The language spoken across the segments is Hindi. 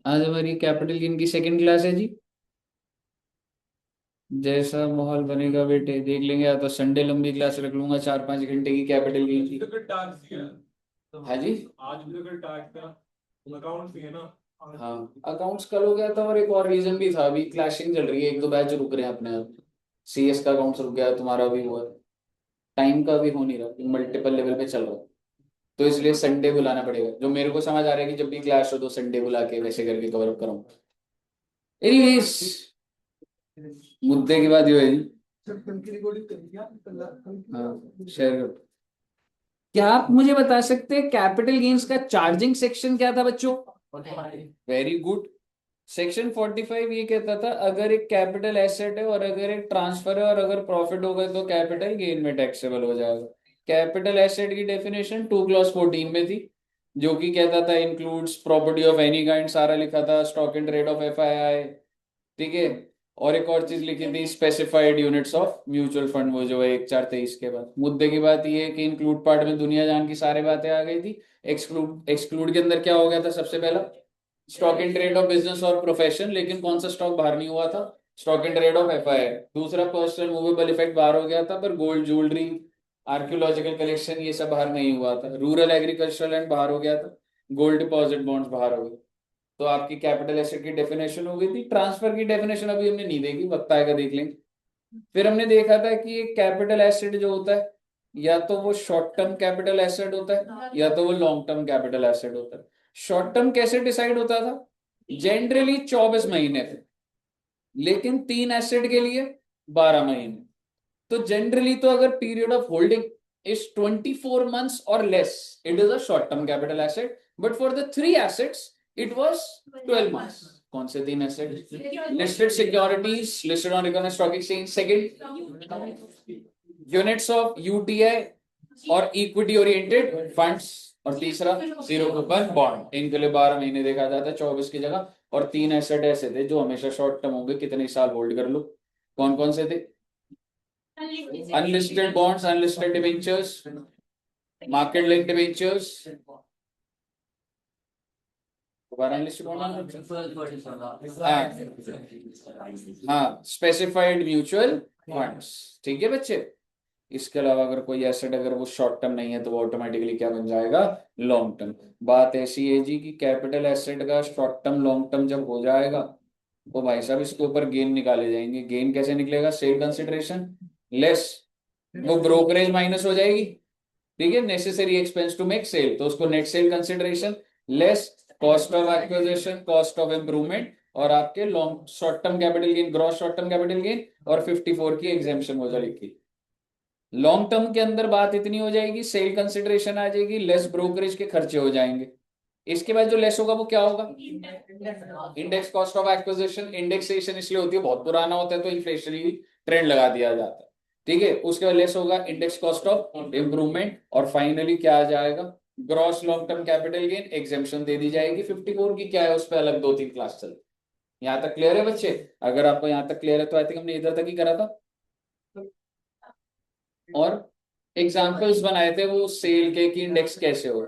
आज हमारी कैपिटल गेन की सेकंड क्लास है जी। जैसा माहौल बनेगा बेटे देख लेंगे, या तो संडे लंबी क्लास रख लूंगा 4-5 घंटे की कैपिटल गेन की। हाँ जी। आज भी तो कल टैक्स था, अकाउंट्स भी है ना। हाँ, अकाउंट्स कल हो गया था, और एक और रीजन भी था, अभी क्लैशिंग चल रही है, एक दो बैच रुक रहे हैं अपने आप। सीएस का अकाउंट्स रुक गया, तुम्हारा भी हुआ। टाइम का भी हो नहीं रहा, मल्टीपल लेवल पे चल रहा है। तो इसलिए संडे बुलाना पड़ेगा, जो मेरे को समझ आ रहा है कि जब भी क्लास हो तो संडे बुला के वैसे करके कवर अप कराऊं। एनीवेज, मुद्दे की बात ये है जी। हाँ, शेयर कर। क्या आप मुझे बता सकते हैं कैपिटल गेन्स का चार्जिंग सेक्शन क्या था बच्चों? Very good. सेक्शन 45 ये कहता था, अगर एक कैपिटल एसेट है और अगर एक ट्रांसफर है और अगर प्रॉफिट हो गए तो कैपिटल गेन में टैक्सेबल हो जाएगा। कैपिटल एसेट की डेफिनेशन 2 क्लॉज 14 में थी, जो कि कहता था includes property of any kind, सारा लिखा था, stock in trade of FII. ठीक है। और एक और चीज लिखी थी, specified units of mutual fund, वो जो है 1423 के बाद। मुद्दे की बात ये है कि इंक्लूड पार्ट में दुनिया जान की सारी बातें आ गई थी। एक्सक्लूड एक्सक्लूड के अंदर क्या हो गया था सबसे पहला? Stock in trade of business और प्रोफेशन, लेकिन कौन सा स्टॉक बाहर नहीं हुआ था? Stock in trade of FI. दूसरा, पर्सनल मूवेबल इफेक्ट बाहर हो गया था, पर गोल्ड ज्वेलरी, आर्कियोलॉजिकल कलेक्शन ये सब बाहर नहीं हुआ था। रूरल एग्रीकल्चरल लैंड बाहर हो गया था। गोल्ड डिपॉजिट बॉन्ड्स बाहर हो गए। तो आपकी कैपिटल एसेट की डेफिनेशन हो गई थी। ट्रांसफर की डेफिनेशन अभी हमने नहीं देखी, वक्त आएगा देख लेंगे। फिर हमने देखा था कि एक कैपिटल एसेट जो होता है, या तो वो शॉर्ट टर्म कैपिटल एसेट होता है या तो वो लॉन्ग टर्म कैपिटल एसेट होता है। शॉर्ट टर्म कैसे डिसाइड होता था? जनरली 24 महीने थे, लेकिन 3 एसेट के लिए 12 महीने। तो जनरली तो अगर period of holding is 24 months और less, it is a short term capital asset. But for the 3 assets it was 12 months। कौन से 3 asset? Listed securities listed on economic stock exchange, second units of UTI और इक्विटी ओरिएंटेड फंड्स, और तीसरा जीरो कूपन बॉन्ड। इनके लिए 12 महीने देखा जाता है 24 की जगह। और 3 एसेट ऐसे थे जो हमेशा शॉर्ट टर्म होंगे, कितने साल होल्ड कर लो। कौन कौन से थे? Unlisted bonds, unlisted debentures, market linked debentures. दोबारा अनलिस्टेड बॉन्ड, हाँ, स्पेसिफाइड म्यूचुअल फंड्स। ठीक है बच्चे। इसके अलावा अगर कोई एसेट अगर वो शॉर्ट टर्म नहीं है तो वो ऑटोमेटिकली क्या बन जाएगा? Long term. बात ऐसी है जी कि कैपिटल एसेट का शॉर्ट टर्म लॉन्ग टर्म जब हो जाएगा तो भाई साहब इसके ऊपर गेन निकाले जाएंगे। गेन कैसे निकलेगा? सेल कंसिडरेशन लेस वो ब्रोकरेज माइनस हो जाएगी। ठीक है, necessary expense to make sale, तो उसको net sale consideration less cost of acquisition, cost of improvement, और आपके long short term capital gain, gross short term capital gain, और 54 की एग्जेम्पशन हो जाएगी। लॉन्ग टर्म के अंदर बात इतनी हो जाएगी, सेल कंसिडरेशन आ जाएगी, लेस ब्रोकरेज के खर्चे हो जाएंगे। इसके बाद जो लेस होगा वो क्या होगा? Index cost of acquisition. Indexation इसलिए होती है, बहुत पुराना होता है तो इन्फ्लेशनरी ट्रेंड लगा दिया जाता है। ठीक है, उसके बाद लेस होगा इंडेक्स कॉस्ट ऑफ इम्प्रूवमेंट, और फाइनली क्या आ जाएगा? Gross long term capital gain. Exemption दे दी जाएगी 54 की, क्या है उस पर अलग 2-3 क्लास चलती। यहाँ तक क्लियर है बच्चे? अगर आपको यहाँ तक क्लियर है तो आई थिंक हमने इधर तक ही करा था। और एग्जाम्पल्स बनाए थे वो सेल के कि इंडेक्स कैसे हो।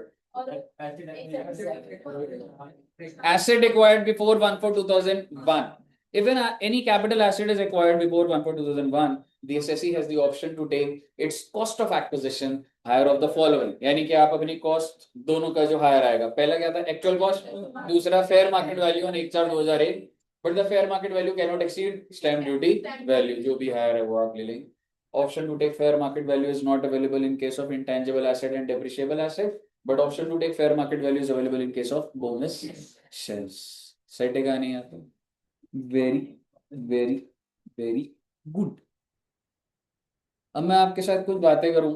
Asset acquired before 1/4/2001. If any capital asset is acquired before 1/4/2001, the assessee has the option to take its cost of acquisition higher of the following. यानी कि आप अपनी कॉस्ट दोनों का जो हायर आएगा, पहला क्या था? एक्चुअल कॉस्ट, दूसरा fair market value on 1/4/2001, but the fair market value can not exceed stamp duty value, जो भी हायर है वो आप ले लेंगे। Option to take fair market value is not available in case of intangible asset and depreciable asset, but option to take fair market value is available in case of bonus shares. सही टेगा नहीं आता? Very very very good. अब मैं आपके साथ कुछ बातें करूं,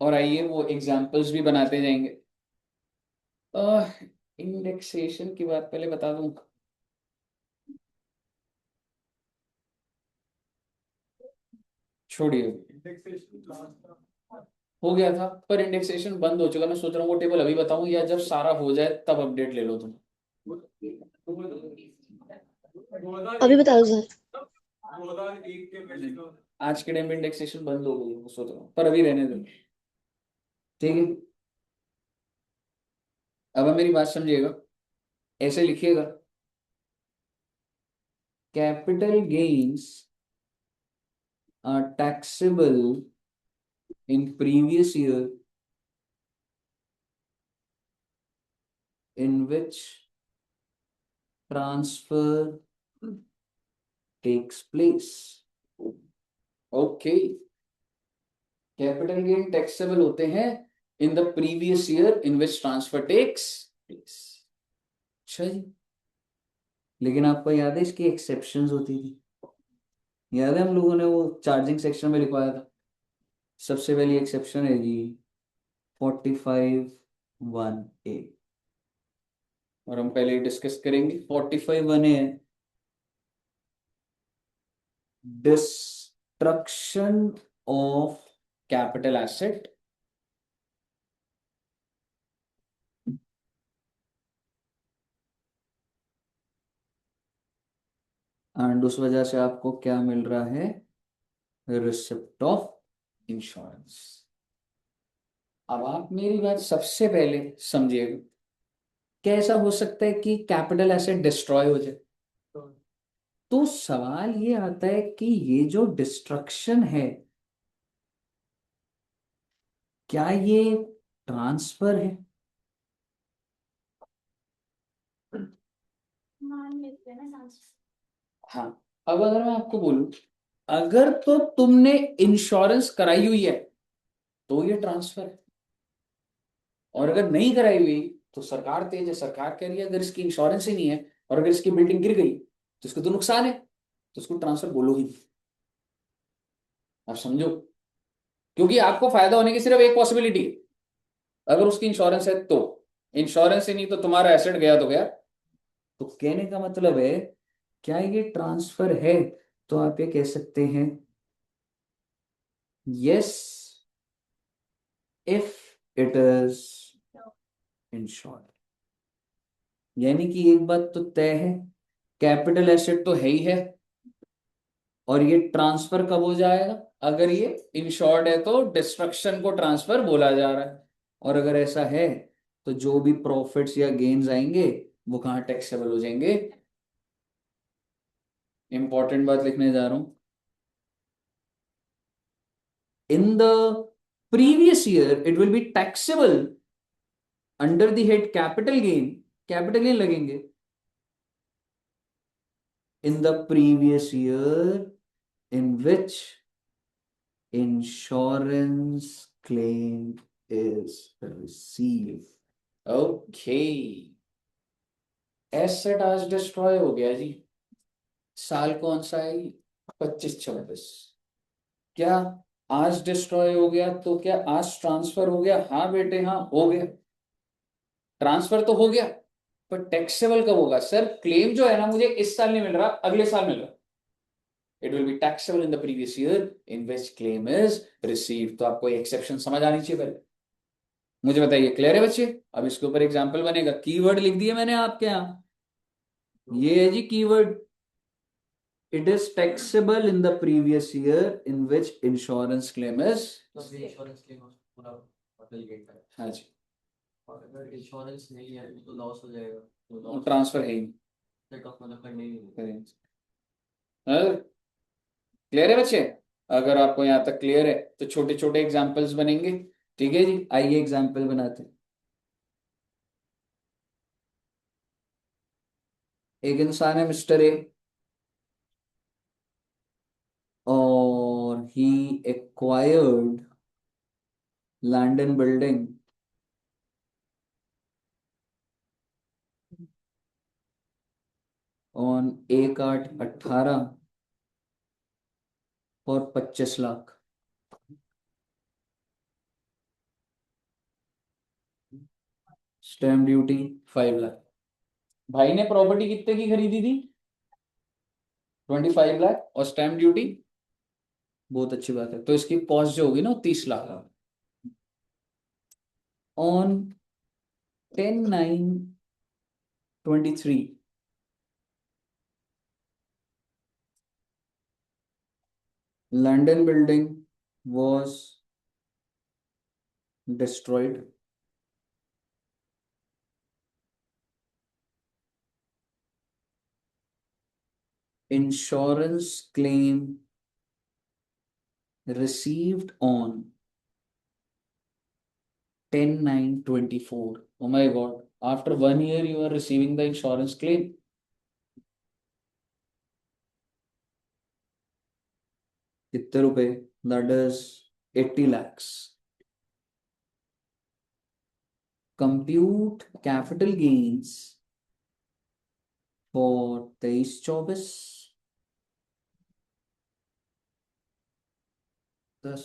और आइए वो एग्जांपल्स भी बनाते जाएंगे। इंडेक्सेशन की बात पहले बता दूं। छोड़िए, हो गया था पर इंडेक्सेशन बंद हो चुका। मैं सोच रहा हूँ वो टेबल अभी बताऊं या जब सारा हो जाए तब अपडेट ले लो तुम। अभी बता दो सर। आज के टाइम में इंडेक्सेशन बंद हो गई, सोच रहा हूँ, पर अभी रहने दो। ठीक है, अब आप मेरी बात समझिएगा, ऐसे लिखिएगा, capital gains are taxable in previous year in which transfer takes place. Okay. Capital gain taxable होते हैं in the previous year in which transfer takes place. अच्छा जी, लेकिन आपको याद है इसकी एक्सेप्शंस होती थी? याद है हम लोगों ने वो चार्जिंग सेक्शन में लिखवाया था? सबसे पहली एक्सेप्शन है जी 45(1)(a), और हम पहले डिस्कस करेंगे 45(1)(a है destruction of capital asset and उस वजह से आपको क्या मिल रहा है, रिसिप्ट ऑफ इंश्योरेंस। अब आप मेरी बात सबसे पहले समझिएगा, क्या ऐसा हो सकता है कि कैपिटल एसेट डिस्ट्रॉय हो जाए? तो सवाल ये आता है कि ये जो डिस्ट्रक्शन है, क्या ये ट्रांसफर है? हाँ। अब अगर मैं आपको बोलूं, अगर तो तुमने इंश्योरेंस कराई हुई है तो ये ट्रांसफर है, और अगर नहीं कराई हुई तो सरकार तेज है, सरकार कह रही है अगर इसकी इंश्योरेंस ही नहीं है और अगर इसकी बिल्डिंग गिर गई तो इसको तो नुकसान है, तो उसको ट्रांसफर बोलो ही नहीं। आप समझो, क्योंकि आपको फायदा होने की सिर्फ एक पॉसिबिलिटी है, अगर उसकी इंश्योरेंस है तो। इंश्योरेंस ही नहीं तो तुम्हारा एसेट गया तो गया। तो कहने का मतलब है, क्या ये ट्रांसफर है? तो आप ये कह सकते हैं yes if it is insured. यानी कि एक बात तो तय है, कैपिटल एसेट तो है ही है, और ये ट्रांसफर कब हो जाएगा? अगर ये इंश्योर्ड है तो डिस्ट्रक्शन को ट्रांसफर बोला जा रहा है, और अगर ऐसा है तो जो भी प्रॉफिट्स या गेन्स आएंगे वो कहाँ टैक्सेबल हो जाएंगे? इंपॉर्टेंट बात लिखने जा रहा हूं, in the previous year it will be taxable under the head capital gain. Capital gain लगेंगे in the previous year in which insurance claim is received. Okay. Asset आज डिस्ट्रॉय हो गया जी, साल कौन सा है? 25-26। क्या आज डिस्ट्रॉय हो गया तो क्या आज ट्रांसफर हो गया? हाँ बेटे हाँ हो गया, ट्रांसफर तो हो गया, पर टैक्सेबल कब होगा? सर क्लेम जो है ना, मुझे इस साल नहीं मिल रहा, अगले साल मिल रहा। It will be taxable in the previous year in which claim is received. तो आपको एक्सेप्शन समझ आनी चाहिए पहले। मुझे बताइए, क्लियर है बच्चे? अब इसके ऊपर एग्जाम्पल बनेगा, कीवर्ड लिख दिए मैंने आपके यहाँ, ये है जी keyword, it is taxable in the previous year in which insurance claim is. Insurance claim पूरा होटल गेट का है। हाँ जी, और अगर इंश्योरेंस नहीं है तो लॉस हो जाएगा, तो और लॉस ट्रांसफर है ही सेट ऑफ मतलब करने ही नहीं। नहीं। क्लियर है बच्चे? अगर आपको यहाँ तक क्लियर है तो छोटे छोटे एग्जाम्पल्स बनेंगे। ठीक है जी, आइए एग्जाम्पल बनाते हैं। एक इंसान है मिस्टर ए, और he acquired land and building on 1/8/18 और 25 लाख। Stamp duty 5 lakh. भाई ने प्रॉपर्टी कितने की खरीदी थी? 25 लाख, और स्टैम्प ड्यूटी, बहुत अच्छी बात है, तो इसकी कॉस्ट जो होगी ना 30 lakh. On 10/9/23 London building was destroyed insurance claim received on 10/9/24. Oh my God. After 1 year, you are receiving the insurance claim. कितने रुपए? That is 80 lakhs. Compute capital gains for 23-24. 10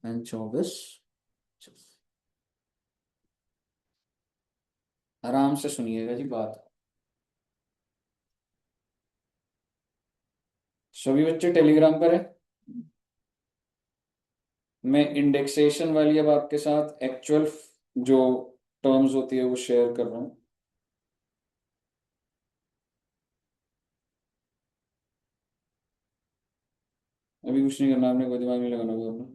and 24. आराम से सुनिएगा जी बात। सभी बच्चे टेलीग्राम पर है। मैं इंडेक्सेशन वाली अब आपके साथ एक्चुअल जो टर्म्स होती है वो शेयर कर रहा हूँ। अभी कुछ नहीं करना आपने, कोई दिमाग नहीं लगाना होगा अपना।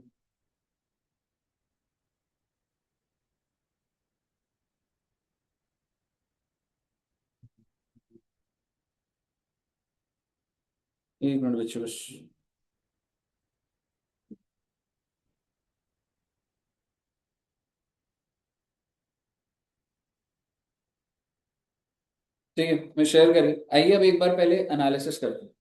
एक मिनट बच्चे बस। ठीक है, मैं शेयर करें। आइए अब एक बार पहले एनालिसिस करते हैं।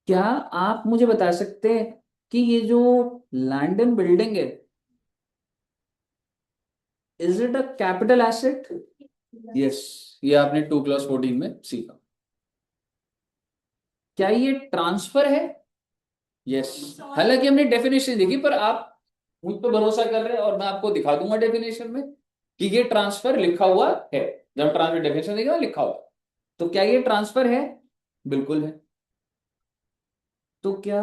क्या आप मुझे बता सकते हैं कि ये जो लैंड एंड बिल्डिंग है, is it a capital asset? Yes, ये आपने 2 क्लास 14 में सीखा। क्या ये ट्रांसफर है? यस। हालांकि हमने डेफिनेशन देखी, पर आप मुझ पर भरोसा कर रहे हैं और मैं आपको दिखा दूंगा डेफिनेशन में कि ये ट्रांसफर लिखा हुआ है। जब ट्रांसफर डेफिनेशन देखा लिखा हुआ, तो क्या ये ट्रांसफर है? बिल्कुल है। तो क्या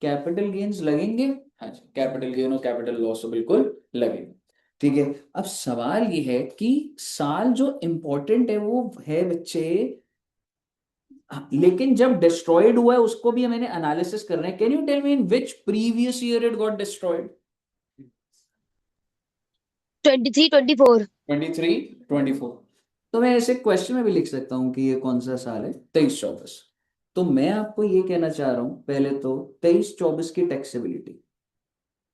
कैपिटल गेन्स लगेंगे? हाँ जी, कैपिटल गेन और कैपिटल लॉस तो बिल्कुल लगेंगे। ठीक है, अब सवाल ये है कि साल जो इंपॉर्टेंट है वो है बच्चे, लेकिन जब डिस्ट्रॉयड हुआ है उसको भी मैंने एनालिसिस करना है। Can you tell me in which previous year it got destroyed? 23-24। 23-24। तो मैं ऐसे क्वेश्चन में भी लिख सकता हूं कि ये कौन सा साल है, 23-24। तो मैं आपको ये कहना चाह रहा हूं, पहले तो 23-24 की टैक्सेबिलिटी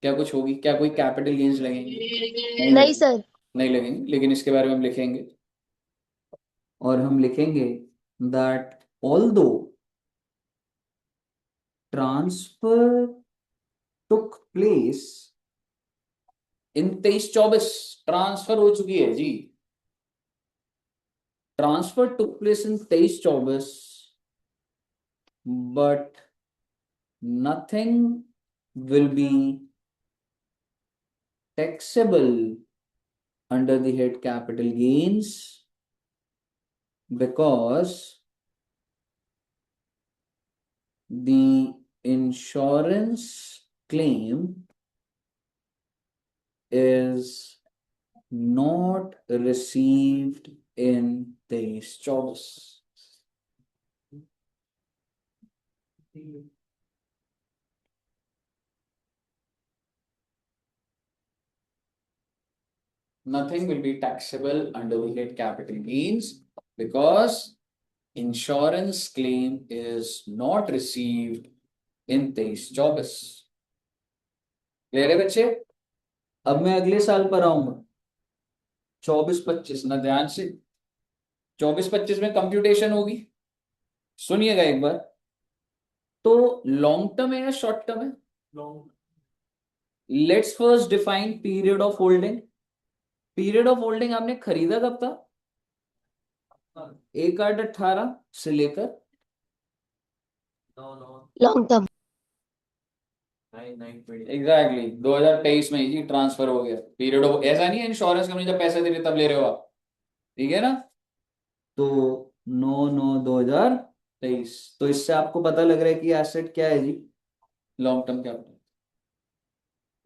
क्या कुछ होगी? क्या कोई कैपिटल गेन्स लगेंगे? नहीं नहीं लगेंगे। सर। नहीं लगेंगे, लेकिन इसके बारे में हम लिखेंगे। और हम लिखेंगे that although transfer took place in 23-24, transfer हो चुकी है जी। Transfer took place in 23-24, but nothing will be taxable under the head capital gains because the insurance claim is not received in 23-24. Nothing will be taxable under the head capital gains because insurance claim is not received in 23-24. Clear है बच्चे? अब मैं अगले साल पर आऊंगा 24-25 ना, ध्यान से। 24-25 में कंप्यूटेशन होगी, सुनिएगा एक बार। तो लॉन्ग टर्म है या शॉर्ट टर्म है? Long. Let's first define period of holding. Period of holding आपने खरीदा कब था? 1/8/18 से लेकर लॉन्ग टर्म। एग्जैक्टली 2023 में ही जी ट्रांसफर हो गया। पीरियड ऑफ, ऐसा नहीं है इंश्योरेंस कंपनी जब पैसे दे रही है तब ले रहे हो आप, ठीक है ना? तो 9/9/2023। तो इससे आपको पता लग रहा है कि एसेट क्या है जी, लॉन्ग टर्म कैपिटल।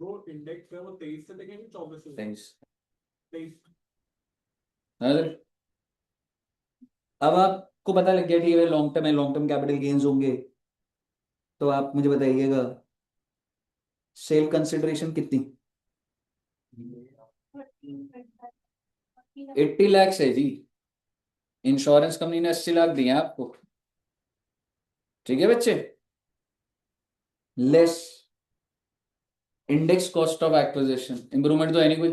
वो इंडेक्स है वो 23 से लेके 24 से। 23। अब आपको पता लग गया ठीक है, लॉन्ग टर्म है, लॉन्ग टर्म कैपिटल गेन्स होंगे। तो आप मुझे बताइएगा सेल कंसिडरेशन कितनी? 80 लाख है जी। इंश्योरेंस कंपनी ने 80 लाख दिए आपको, ठीक है बच्चे। Less index cost of acquisition, improvement तो है नहीं कोई।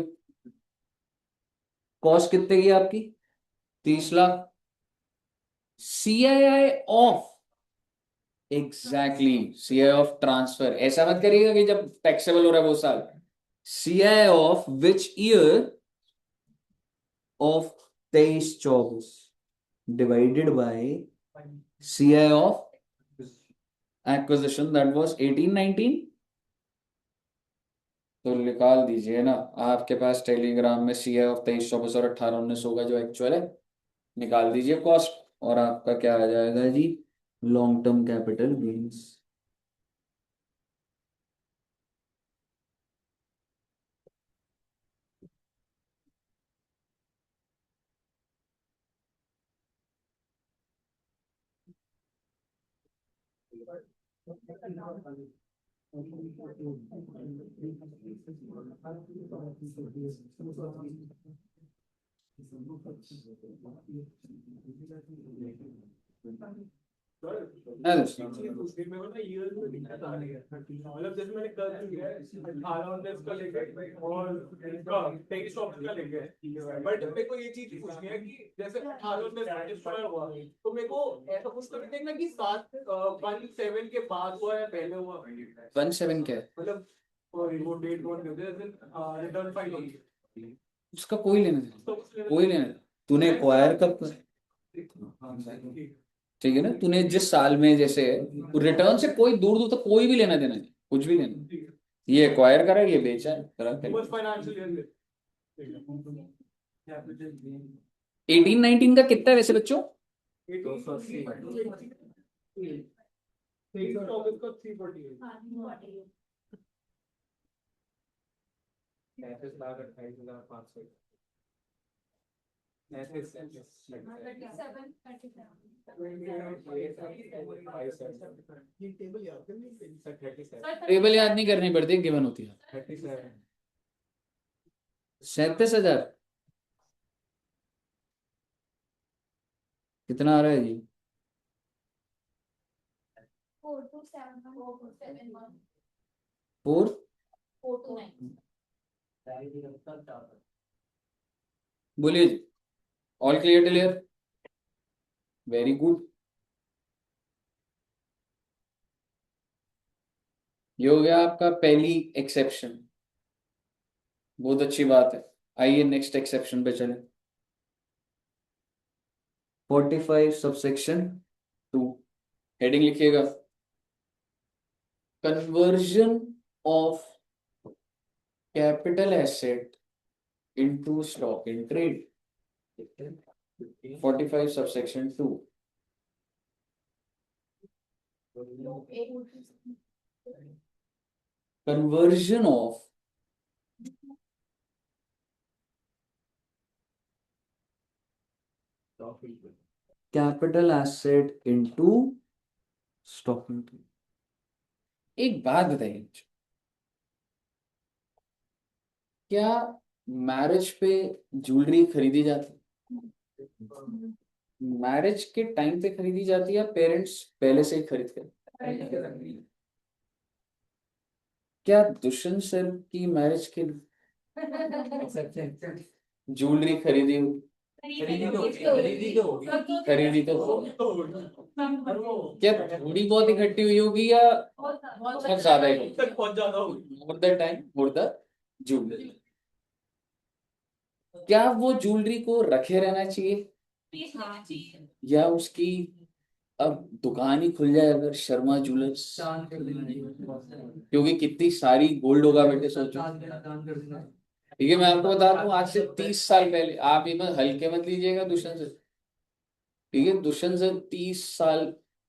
कॉस्ट कितने की आपकी? 30 lakh. CII of, exactly, CII of transfer, ऐसा मत करिएगा कि जब टैक्सेबल हो रहा है वो साल। CII of which year of 23-24 divided by CII of acquisition that was 18-19। तो निकाल दीजिए ना, आपके पास टेलीग्राम में सीआईआई ऑफ 23-24 और 18-19 होगा जो एक्चुअल है, निकाल दीजिए कॉस्ट, और आपका क्या आ जाएगा जी? Long term capital gains. है दोस्तों? मतलब जैसे मैंने कल किया है 18-19 का लेके और इसका 23-24 का लेके, बट मेरे को ये चीज पूछनी है कि जैसे 18-19 एक्सपायर हुआ तो मेरे को ऐसा कुछ तो नहीं देखना कि 17 के बाद हुआ या पहले हुआ। 17 क्या है? मतलब वो डेट कौन कहते हैं, रिटर्न फाइल होगी उसका कोई लेना देना, तो कुछ कोई लेना देना। तूने एक्वायर कब, ठीक है ना, तूने जिस साल में, जैसे रिटर्न से कोई दूर दूर तक कोई भी लेना देना नहीं, कुछ भी लेना नहीं। ये एक्वायर करा, ये बेचा है, बस फाइनेंशियल ईयर 18-19 का कितना है वैसे बच्चों? 23 अगस्त का 348 35,28,500 टेबल याद नहीं करनी पड़ती, गिवन होती है। 37,000 कितना आ रहा है जी? 4 बोलिए जी। All clear clear, very good. ये हो गया आपका पहली एक्सेप्शन, बहुत अच्छी बात है। आइए नेक्स्ट एक्सेप्शन पे चलें। 45 सबसेक्शन 2, हेडिंग लिखिएगा, conversion of capital asset into stock in trade. 45 subsection 2, conversion of capital asset into stock in trade। एक बात बताइए, क्या मैरिज पे ज्वेलरी खरीदी जाती है? मैरिज के टाइम पे खरीदी जाती है या पेरेंट्स पहले से ही खरीद कर? क्या दुष्यंत सर की मैरिज के ज्वेलरी खरीदी? खरीदी तो क्या थोड़ी बहुत इकट्ठी हुई होगी या बहुत ज्यादा ही? More the time, more the jewellery. क्या वो ज्वेलरी को रखे रहना चाहिए या उसकी अब दुकान ही खुल जाए अगर शर्मा ज्वेलर्स, क्योंकि कितनी सारी गोल्ड होगा बेटे, सोचो। ठीक है, मैं आपको बता दूं, आज से 30 साल पहले, आप ये मत हल्के मत लीजिएगा दुष्यंत से, ठीक है, दुष्यंत से 30 साल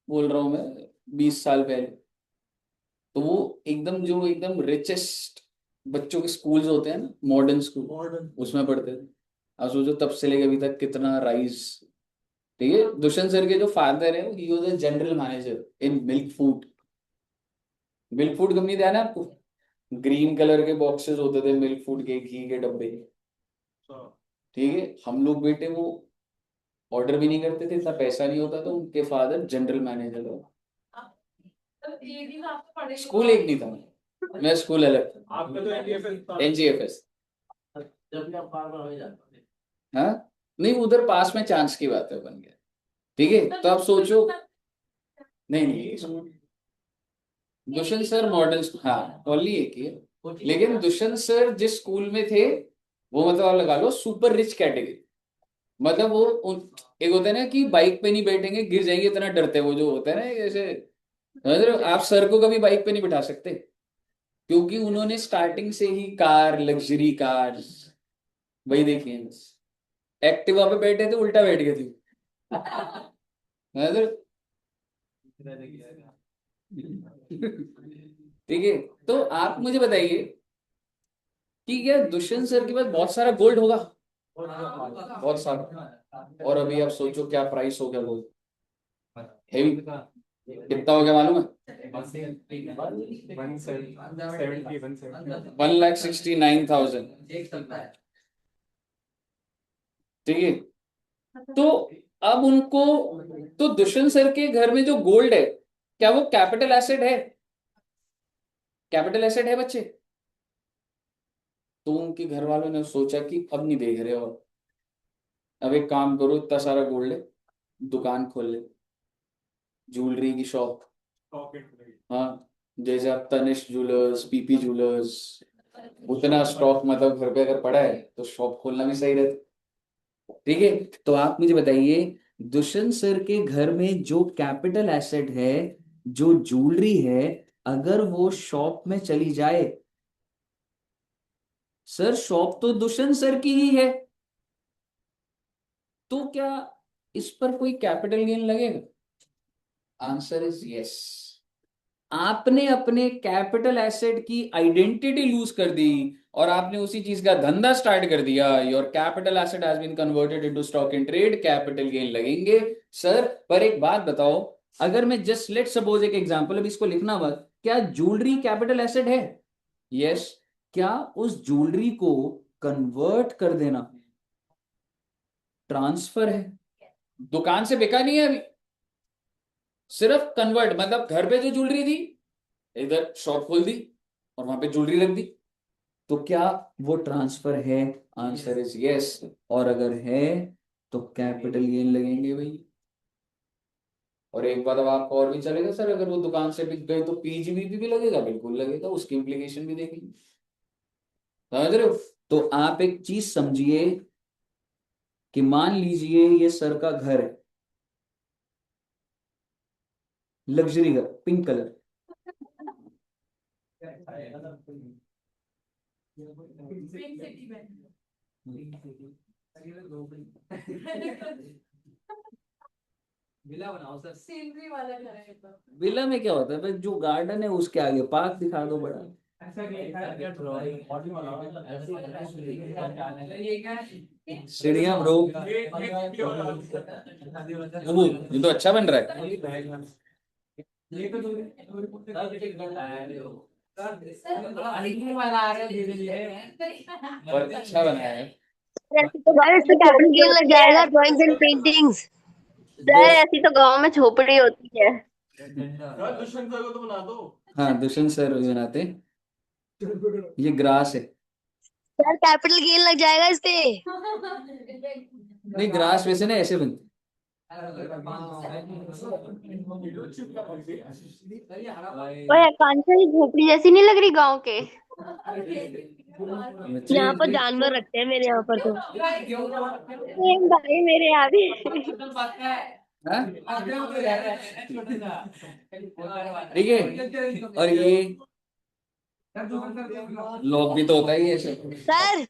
बोल रहा हूं मैं, 20 साल पहले, तो वो एकदम जो एकदम रिचेस्ट बच्चों के स्कूल्स होते हैं ना, मॉडर्न स्कूल, उसमें पढ़ते थे। अब सोचो तब से लेके अभी तक कितना राइज। ठीक है, दुष्यंत सर के जो फादर है, he was a general manager in milk food. Milk food company ध्यान है आपको? ग्रीन कलर के बॉक्सेस होते थे मिल्क फूड के, घी के डब्बे। ठीक है, हम लोग बेटे वो ऑर्डर भी नहीं करते थे, इतना पैसा नहीं होता, तो उनके फादर जनरल मैनेजर हो। स्कूल एक नहीं था, मैं स्कूल अलग था, आपका तो एनडीएफएस था। एनजीएफएस। जब भी आप बार-बार वही जाते थे। हाँ, नहीं उधर पास में चांस की बात है, बन गया। ठीक है, तो आप सोचो, नहीं नहीं, दुष्यंत सर मॉडल, हाँ ओनली एक ही है, लेकिन दुष्यंत सर जिस स्कूल में थे, वो मतलब आप लगा लो सुपर रिच कैटेगरी। मतलब वो एक होता है ना कि बाइक पे नहीं बैठेंगे गिर जाएंगे, इतना डरते हैं वो, जो होता है ना जैसे, मतलब आप सर को कभी बाइक पे नहीं बिठा सकते, क्योंकि उन्होंने स्टार्टिंग से ही कार, लग्जरी कार वही देखी है बस। एक्टिवा पे बैठे थे, उल्टा बैठ गए थे। मतलब ठीक है, तो आप मुझे बताइए कि क्या दुष्यंत सर के पास बहुत सारा गोल्ड होगा? बहुत सारा। और अभी आप सोचो क्या प्राइस हो गया गोल्ड, हेवी। कितना हो गया मालूम है? 1,69,000। ठीक है, तो अब उनको, तो दुष्यंत सर के घर में जो गोल्ड है, क्या वो कैपिटल एसेट है? कैपिटल एसेट है बच्चे? तो उनके घर वालों ने सोचा कि अब नहीं देख रहे, और अब एक काम करो, इतना सारा गोल्ड है, दुकान खोल ले, ज्वेलरी की शॉप। हाँ, जैसे आप तनिष्क ज्वेलर्स, पीपी ज्वेलर्स, उतना स्टॉक मतलब घर पे अगर पड़ा है तो शॉप खोलना भी सही रहता। ठीक है, तो आप मुझे बताइए, दुष्यंत सर के घर में जो कैपिटल एसेट है, जो ज्वेलरी है, अगर वो शॉप में चली जाए, सर शॉप तो दुष्यंत सर की ही है, तो क्या इस पर कोई कैपिटल गेन लगेगा? Answer is yes. आपने अपने कैपिटल एसेट की आइडेंटिटी लूज कर दी, और आपने उसी चीज का धंधा स्टार्ट कर दिया। Your capital asset has been converted into stock in trade, capital gain लगेंगे सर। पर एक बात बताओ, अगर मैं जस्ट लेट सपोज एक एग्जांपल, अब इसको लिखना मत, क्या ज्वेलरी कैपिटल एसेट है? यस। क्या उस ज्वेलरी को कन्वर्ट कर देना ट्रांसफर है? दुकान से बिका नहीं है अभी, सिर्फ कन्वर्ट, मतलब घर पे जो ज्वेलरी थी, इधर शॉप खोल दी और वहां पे ज्वेलरी रख दी, तो क्या वो ट्रांसफर है? Answer is yes. और अगर है तो कैपिटल गेन लगेंगे भाई। और एक बात अब आपको और भी चलेगा सर, अगर वो दुकान से बिक गए तो पीजीबीपी भी लगेगा, बिल्कुल लगेगा, उसकी इंप्लीकेशन भी देखेंगे। समझ रहे हो? तो आप एक चीज समझिए कि मान लीजिए ये सर का घर है, लग्जरी घर, पिंक कलर। विला बनाओ सर। सीनरी वाला घर है तो। विला में क्या होता है भाई, जो गार्डन है उसके आगे पार्क दिखा दो बड़ा। ऐसा क्या ड्राइंग बॉडी वाला ये क्या है? सीढ़ियां ब्रो, ये तो अच्छा बन रहा है। ये तो वाला आ रहा है धीरे-धीरे। और अच्छा बनाया है। ऐसे तो गाइस इससे कैपिटल गेन लग जाएगा, ड्राइंग्स एंड पेंटिंग्स। सर ऐसी तो गांव में झोपड़ी होती है। यार दुष्यंत सर को तो बना दो। हाँ, दुष्यंत सर बनाते, ये ग्रास है। सर कैपिटल गेन लग जाएगा इस पे। नहीं, ग्रास वैसे ना ऐसे बनते। ओए आकांक्षा, ये झोपड़ी जैसी नहीं लग रही गांव के? बच्चे यहाँ पर जानवर रखते हैं मेरे यहाँ पर तो। सेम भाई मेरे यहाँ भी। हाँ? ठीक है, और ये लोग भी तो होता ही है ऐसे। सर एक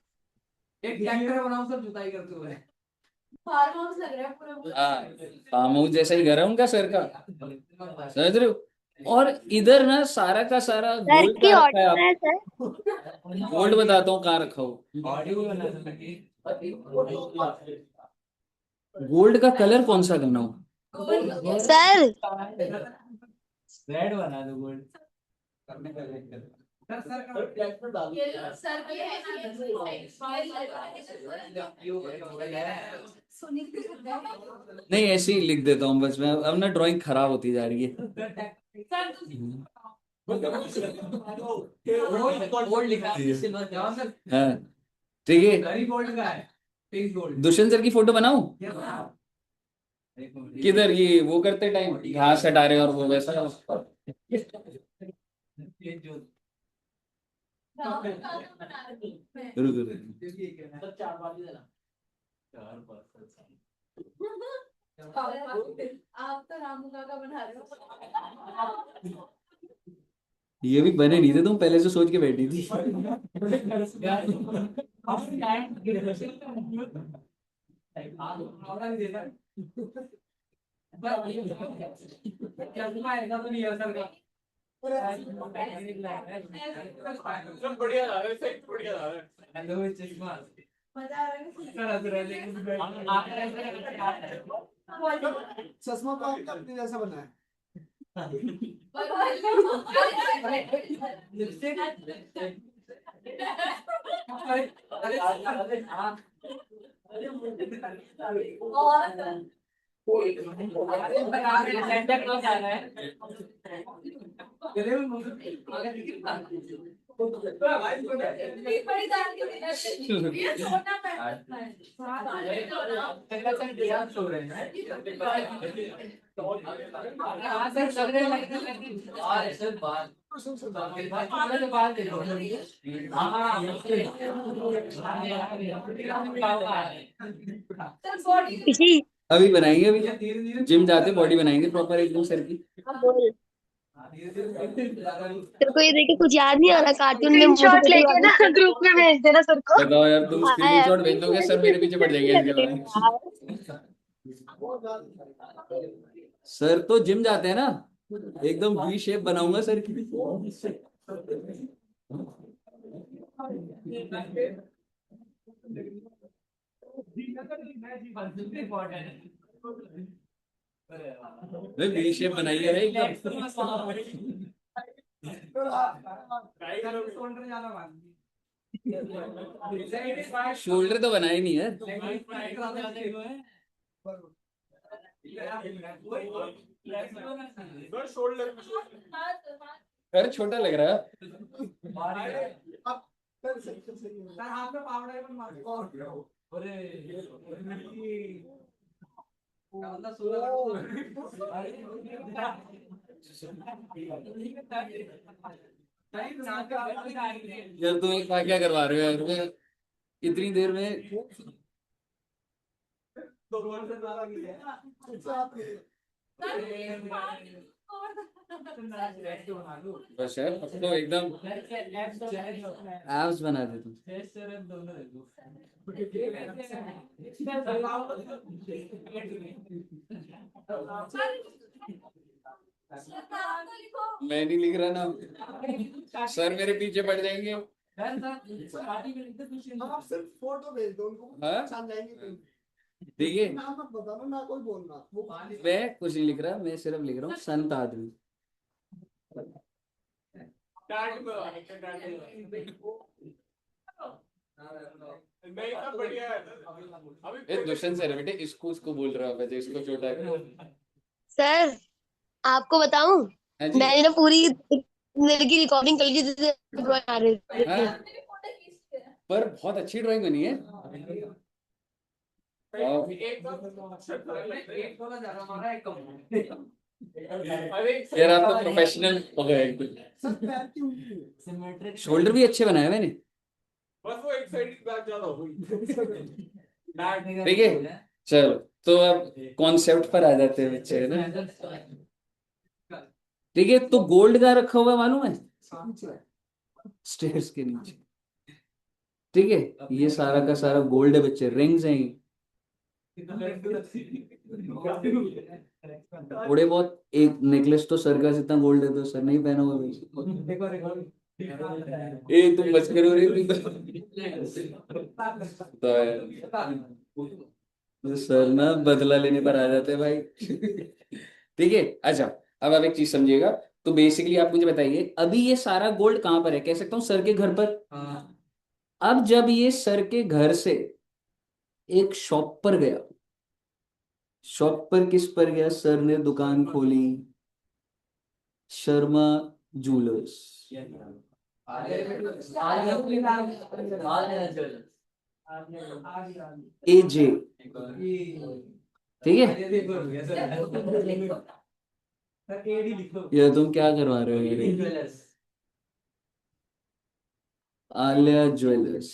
ट्रैक्टर बनाओ सर, जुताई करते हुए। फार्म हाउस लग रहा है पूरा। हाँ, फार्म हाउस जैसा ही घर है उनका सर का, समझ रहे हो? और इधर ना सारा का सारा सर गोल्ड इसकी का रखा है। ऑडियो आप है सर। गोल्ड बताता हूँ कहाँ रखा हो। गोल्ड का कलर कौन सा करना हो? सर रेड बना दो गोल्ड। फ्लैश में डाल ये लो, सर की है नहीं ऐसे ही लिख देता हूँ बस मैं, अब ना ड्राइंग खराब होती जा रही है। गोल्ड लिखा है सिल्वर क्या सर? हाँ ठीक है, गरी गोल्ड का है, पिंक गोल्ड। दुष्यंत सर की फोटो बनाऊं किधर, ये वो करते टाइम घास हटा रहे और वो वैसा। ये जो रुक रुक। सर 4 बार ही देना। 4 बार आप तो रामू काका बना रहे हो। ये भी बने नहीं थे, तुम पहले से सोच के बैठी थी। सब बढ़िया आ रहा है, सही बढ़िया आ रहा है। मजा आ रहा चश्मा तो आपका अपने जैसा बना है। बड़ी दाल की ये छोटा पैंट है। सर बॉडी किसी अभी बनाएंगे, अभी जिम जाते बॉडी बनाएंगे प्रॉपर एकदम सर की। बोल, तेरे को ये देख के कुछ याद नहीं आ रहा? कार्टून में मोटू स्क्रीनशॉट पतलू लेके ना वाला ग्रुप में भेज देना सर को। बताओ यार, तुम हाँ स्क्रीनशॉट भेज दोगे सर मेरे पीछे पड़ जाएंगे इसके बाद। सर तो जिम जाते हैं ना, एकदम वी शेप बनाऊंगा सर की। वी शेप बनाई है एकदम। शोल्डर तो बनाए नहीं है। शोल्डर सर छोटा लग रहा है। यार तुम क्या करवा रहे हो यार, मैं इतनी देर में। बस यार अब तो एकदम एब्स बना दे तुम। मैं नहीं लिख रहा ना, सर मेरे पीछे पड़ जाएंगे। आप सिर्फ फोटो भेज दो उनको, हाँ? पहचान जाएंगे। ठीक है, नाम मत बताना ना, कोई बोलना वो मैं कुछ नहीं लिख रहा, मैं सिर्फ लिख रहा हूँ संत आदमी। नहीं सब बढ़िया है। अभी दुष्यंत सर बेटे, इसको उसको बोल रहा है, इसको छोटा है। सर आपको बताऊं, हाँ जी। मैंने ना पूरी मेरे की रिकॉर्डिंग कर ली जैसे ड्राइंग आ रही थी। हाँ, पर बहुत अच्छी ड्राइंग बनी है। यार आप तो प्रोफेशनल हो गए। सब पैर की उंगली। शोल्डर भी अच्छे बनाए मैंने। बस वो एक साइड की बात ज्यादा हो गई। ठीक है, चलो तो अब कॉन्सेप्ट पर आ जाते हैं बच्चे, है ना। ठीक है, तो गोल्ड का रखा हुआ मालूम है स्टेयर्स के नीचे। ठीक है, ये सारा का सारा गोल्ड है बच्चे, रिंग्स हैं ये। थोड़े बहुत एक नेकलेस तो सर का जितना गोल्ड है तो सर नहीं पहना हुआ। ए तुम बच करो रे, तो सर ना बदला लेने पर आ जाते हैं भाई। ठीक है, अच्छा अब आप एक चीज समझिएगा, तो बेसिकली आप मुझे बताइए, अभी ये सारा गोल्ड कहां पर है? कह सकता हूं सर के घर पर। अब जब ये सर के घर से एक शॉप पर गया, शॉप पर किस पर गया? सर ने दुकान खोली, शर्मा जूलर्स, AJ, ठीक है। ये तुम क्या करवा रहे हो मेरे? आलिया ज्वेलर्स,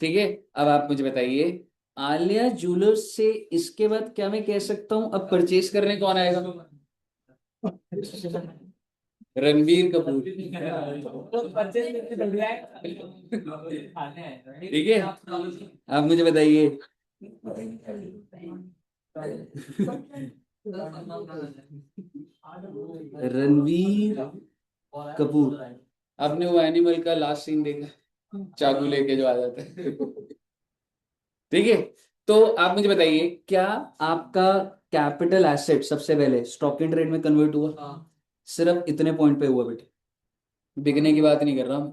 ठीक है। अब आप मुझे बताइए, आलिया ज्वेलर्स से इसके बाद क्या मैं कह सकता हूं अब परचेज करने कौन आएगा? रणबीर कपूर, ठीक है। आप मुझे बताइए, रणवीर कपूर, आपने वो एनिमल का लास्ट सीन देखा? चाकू लेके जो आ जाता है, ठीक है। तो आप मुझे बताइए, क्या आपका कैपिटल एसेट सबसे पहले स्टॉक इन ट्रेड में कन्वर्ट हुआ? सिर्फ इतने पॉइंट पे हुआ बेटे, बिकने की बात नहीं कर रहा मैं,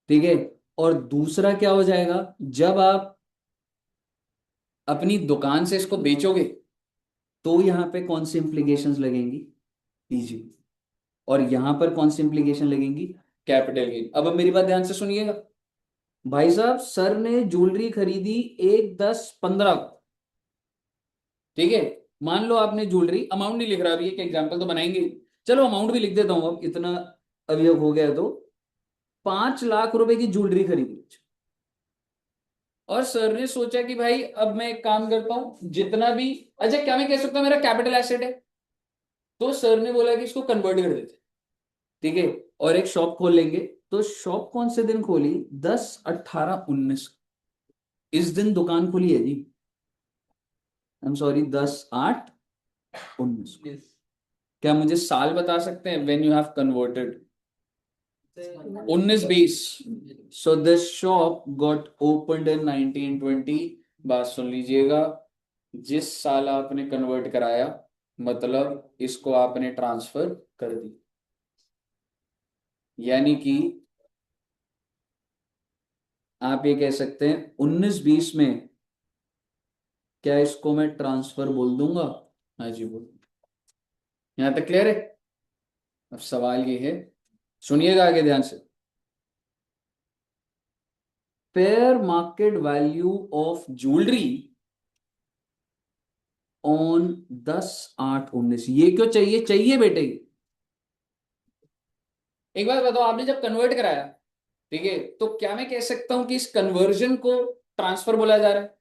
ठीक है। और दूसरा क्या हो जाएगा, जब आप अपनी दुकान से इसको बेचोगे तो यहां पे कौन सी इंप्लीकेशंस लगेंगी? पीजी। और यहां पर कौन सी इंप्लीकेशन लगेंगी? Capital gain. अब मेरी बात ध्यान से सुनिएगा भाई साहब, सर ने ज्वेलरी खरीदी 1, 10, 15 को, ठीक है। मान लो आपने ज्वेलरी, अमाउंट नहीं लिख रहा अभी, एक एग्जांपल तो बनाएंगे, चलो अमाउंट भी लिख देता हूं, अब इतना अवयव हो गया तो 5 लाख रुपए की ज्वेलरी खरीदी। और सर ने सोचा कि भाई अब मैं एक काम करता हूं, जितना भी, अच्छा क्या मैं कह सकता हूं मेरा कैपिटल एसेट है, तो सर ने बोला कि इसको कन्वर्ट कर देते, ठीक है, और एक शॉप खोल लेंगे। तो शॉप कौन से दिन खोली? 10, 18, 19, इस दिन दुकान खुली है जी। I am sorry, 10, 8, 19। क्या मुझे साल बता सकते हैं when you have converted? 1920। So this shop got opened इन 1920। बात सुन लीजिएगा, जिस साल आपने कन्वर्ट कराया मतलब इसको आपने ट्रांसफर कर दी, यानी कि आप ये कह सकते हैं 1920 में, क्या इसको मैं ट्रांसफर बोल दूंगा? हाँ जी बोल। यहां तक क्लियर है? अब सवाल ये है, सुनिएगा आगे ध्यान से। Fair market value of jewellery on 10, 8, 19, ये क्यों चाहिए? चाहिए बेटे, एक बात बताओ, आपने जब कन्वर्ट कराया, ठीक है, तो क्या मैं कह सकता हूं कि इस कन्वर्जन को ट्रांसफर बोला जा रहा है?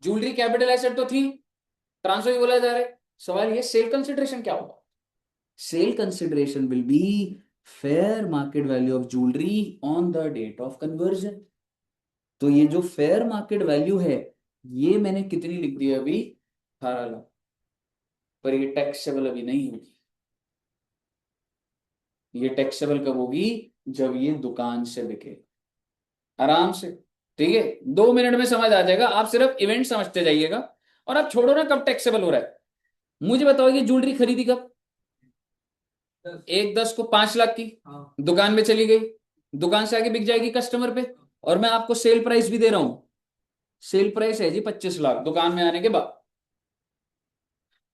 ज्वेलरी कैपिटल एसेट तो थी, ट्रांसफर बोला जा रहा है। सवाल ये, सेल कंसिडरेशन क्या होगा? Sale consideration will be fair market value of jewellery on the date of conversion. तो ये जो फेयर मार्केट वैल्यू है, ये मैंने कितनी लिख दी अभी? 18 लाख। पर ये टैक्सेबल अभी नहीं होगी, ये टैक्सेबल कब होगी? जब ये दुकान से बिके, आराम से, ठीक है। 2 मिनट में समझ आ जाएगा, आप सिर्फ इवेंट समझते जाइएगा। और आप छोड़ो ना कब टैक्सेबल हो रहा है, मुझे बताओ ये ज्वेलरी खरीदी कब? 1, 10 को 5 लाख की दुकान में चली गई, दुकान से आगे बिक जाएगी कस्टमर पे, और मैं आपको सेल प्राइस भी दे रहा हूं। सेल प्राइस है जी 25 लाख दुकान में आने के बाद।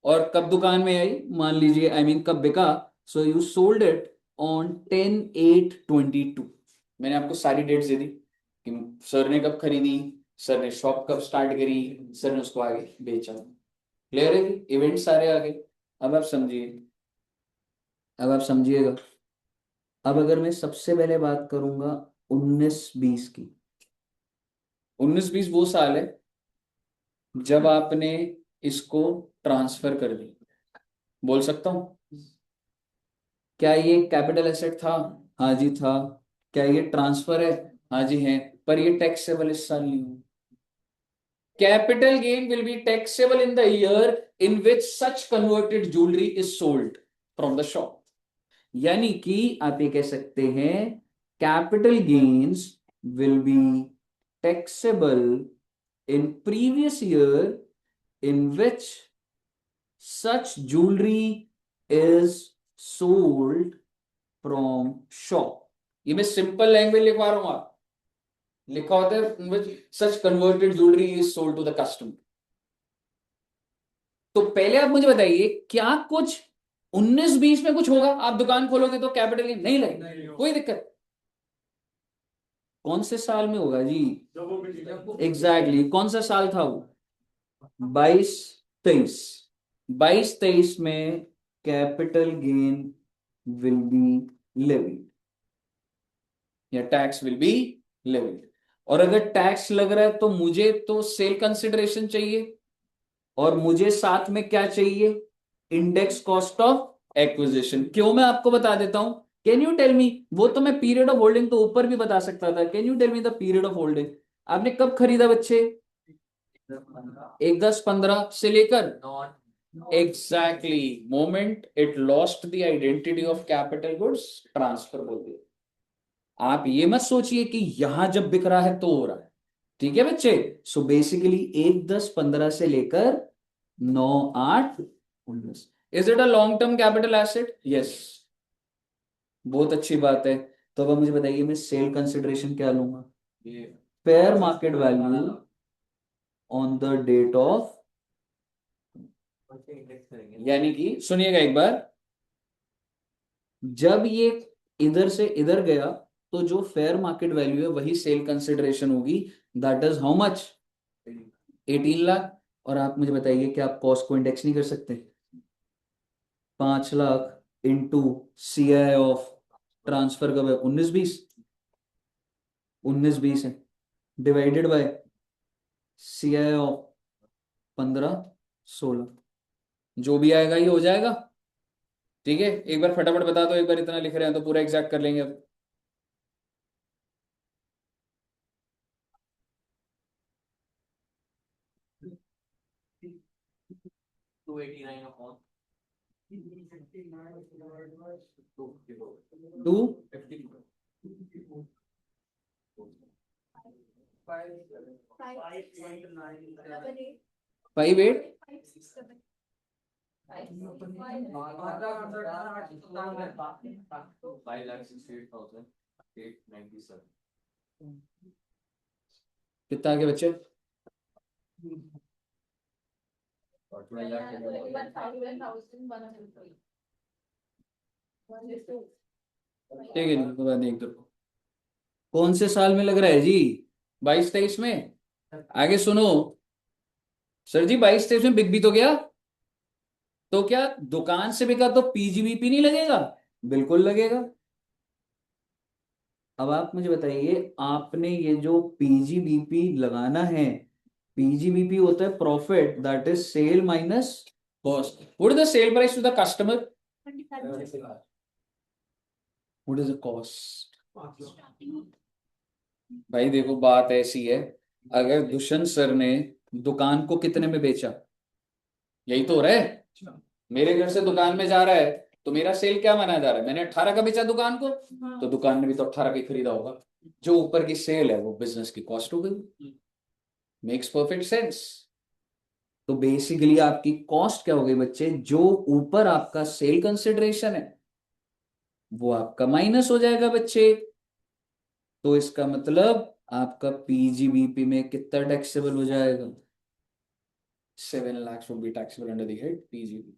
और कब दुकान में आई, मान लीजिए, आई मीन कब बिका? So you sold it on 10/8/22। मैंने आपको सारी डेट्स दे दी कि सर ने कब खरीदी, सर ने शॉप कब स्टार्ट करी, सर ने उसको आगे बेचा। क्लियर है? इवेंट सारे आ गए। अब आप समझिए, अब आप समझिएगा। अब अगर मैं सबसे पहले बात करूंगा 1920 की, 1920 वो साल है जब आपने इसको ट्रांसफर कर दी। बोल सकता हूं, क्या ये कैपिटल एसेट था? हाँ जी था। क्या ये ट्रांसफर है? हाँ जी है। पर ये टैक्सेबल इस साल नहीं हुआ। Capital gain will be taxable in the year in which such converted jewellery is sold from the shop. यानी कि आप ये कह सकते हैं capital gains will be taxable in previous year in which such jewelry is sold from shop. ये मैं सिंपल लैंग्वेज लिखवा रहा हूं, आप लिखा होता है such converted jewellery is sold to the customer. तो पहले आप मुझे बताइए क्या कुछ 19-20 में कुछ होगा? आप दुकान खोलोगे तो कैपिटल गेन नहीं लगेगा, कोई दिक्कत। कौन से साल में होगा जी? एग्जैक्टली कौन सा साल था वो? 22-23। 22-23 में capital gain will be levied या टैक्स विल बी लेविड। और अगर टैक्स लग रहा है तो मुझे तो सेल कंसिडरेशन चाहिए, और मुझे साथ में क्या चाहिए? Index cost of acquisition. क्यों? मैं आपको बता देता हूं। कैन यू टेल मी, वो तो मैं पीरियड ऑफ होल्डिंग तो ऊपर भी बता सकता था। Can you tell me the period of holding? आपने कब खरीदा बच्चे? 1-10-15 से लेकर exactly moment it lost the identity of capital goods, transfer बोल दिया। आप ये मत सोचिए कि यहां जब बिक रहा है तो हो रहा है। ठीक है बच्चे? सो बेसिकली 1-10-15 से लेकर 9-8-19। Is it a long term capital asset? Yes, बहुत अच्छी बात है। तो अब मुझे बताइए मैं सेल कंसिडरेशन क्या लूंगा? Fair market value on the date of, यानी कि सुनिएगा एक बार, जब ये इधर से इधर गया तो जो फेयर मार्केट वैल्यू है वही सेल कंसिडरेशन होगी। That is how much? 18 lakh. और आप मुझे बताइए कि आप कॉस्ट को इंडेक्स नहीं कर सकते? 5 lakh into CI of transfer कब है? 19-20। 19-20 है, डिवाइडेड बाय CI ऑफ 15-16, जो भी आएगा ये हो जाएगा। ठीक है, एक बार फटाफट बता दो। एक बार इतना लिख रहे हैं तो पूरा एग्जैक्ट कर लेंगे अब। टू 5-8 कितना आगे बच्चे? ठीक है, बता दें एक तरफ। कौन से साल में लग रहा है जी? 22-23 में। आगे सुनो सर जी, 22-23 में बिक भी तो गया, तो क्या दुकान से बिका तो PGBP नहीं लगेगा? बिल्कुल लगेगा। अब आप मुझे बताइए, आपने ये जो PGBP लगाना है, PGBP होता है profit that is sale minus cost. What is the sale price to the customer? What is the cost? भाई देखो बात ऐसी है, अगर दुष्यंत सर ने दुकान को कितने में बेचा, यही तो हो रहा है। मेरे घर से दुकान में जा रहा है तो मेरा सेल क्या माना जा रहा है? मैंने 18 का बेचा दुकान को, तो दुकान ने भी तो 18 का खरीदा होगा। जो ऊपर की सेल है वो बिजनेस की कॉस्ट हो गई। Makes perfect sense. तो बेसिकली आपकी कॉस्ट क्या हो गई बच्चे? जो ऊपर आपका सेल कंसिडरेशन है वो आपका माइनस हो जाएगा बच्चे। तो इसका मतलब आपका PGBP में कितना टैक्सेबल हो जाएगा? 7 lakhs would be taxable under the head PGB।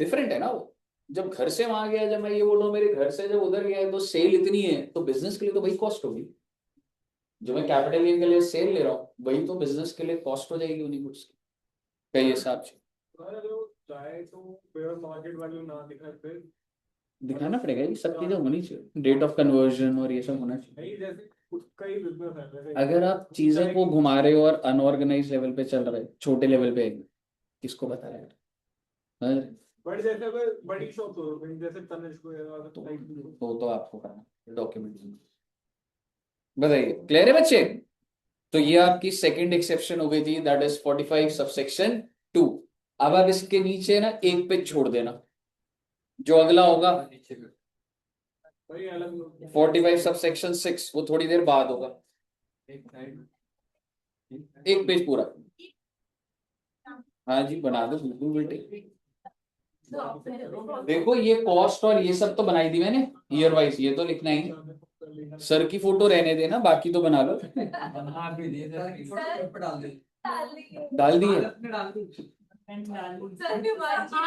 Different है ना वो। जब घर से वहां गया, जब मैं ये बोल रहा हूँ मेरे घर से जब उधर गया है तो सेल इतनी है, तो बिजनेस के लिए तो वही कॉस्ट होगी। जो मैं कैपिटल गेन के लिए सेल ले रहा हूँ वही तो बिजनेस के लिए कॉस्ट हो जाएगी उन्हीं गुड्स की, कई हिसाब से। चाहे तो फेयर मार्केट वैल्यू ना दिखाए फिर दिखाना पड़ेगा, ये सब चीजें होनी चाहिए, डेट ऑफ कन्वर्जन और ये सब होना चाहिए। नहीं, जैसे कई बिजनेस है जैसे अगर आप चीजें को घुमा रहे हो और अनऑर्गेनाइज लेवल पे चल रहे, छोटे लेवल पे, किसको बता रहे हैं? बट जैसे अगर बड़ी शॉप हो गई जैसे तनिष्क तो आपको करना डॉक्यूमेंट। बताइए, क्लियर है बच्चे? तो ये आपकी सेकंड एक्सेप्शन हो गई थी, दैट इज 45 सबसेक्शन 2। अब आप इसके नीचे ना एक पेज छोड़ देना, जो अगला होगा 45 सबसेक्शन 6, वो थोड़ी देर बाद होगा। एक पेज पूरा। हाँ जी बना दो बिल्कुल बेटे। देखो ये कॉस्ट और ये सब तो बनाई दी मैंने ईयर वाइज, ये तो लिखना ही है। सर की फोटो रहने देना, बाकी तो बना लो। बना भी दिए थे, फोटो पर डाल दे। डाल दिए। डाल दी। सर के बाद सर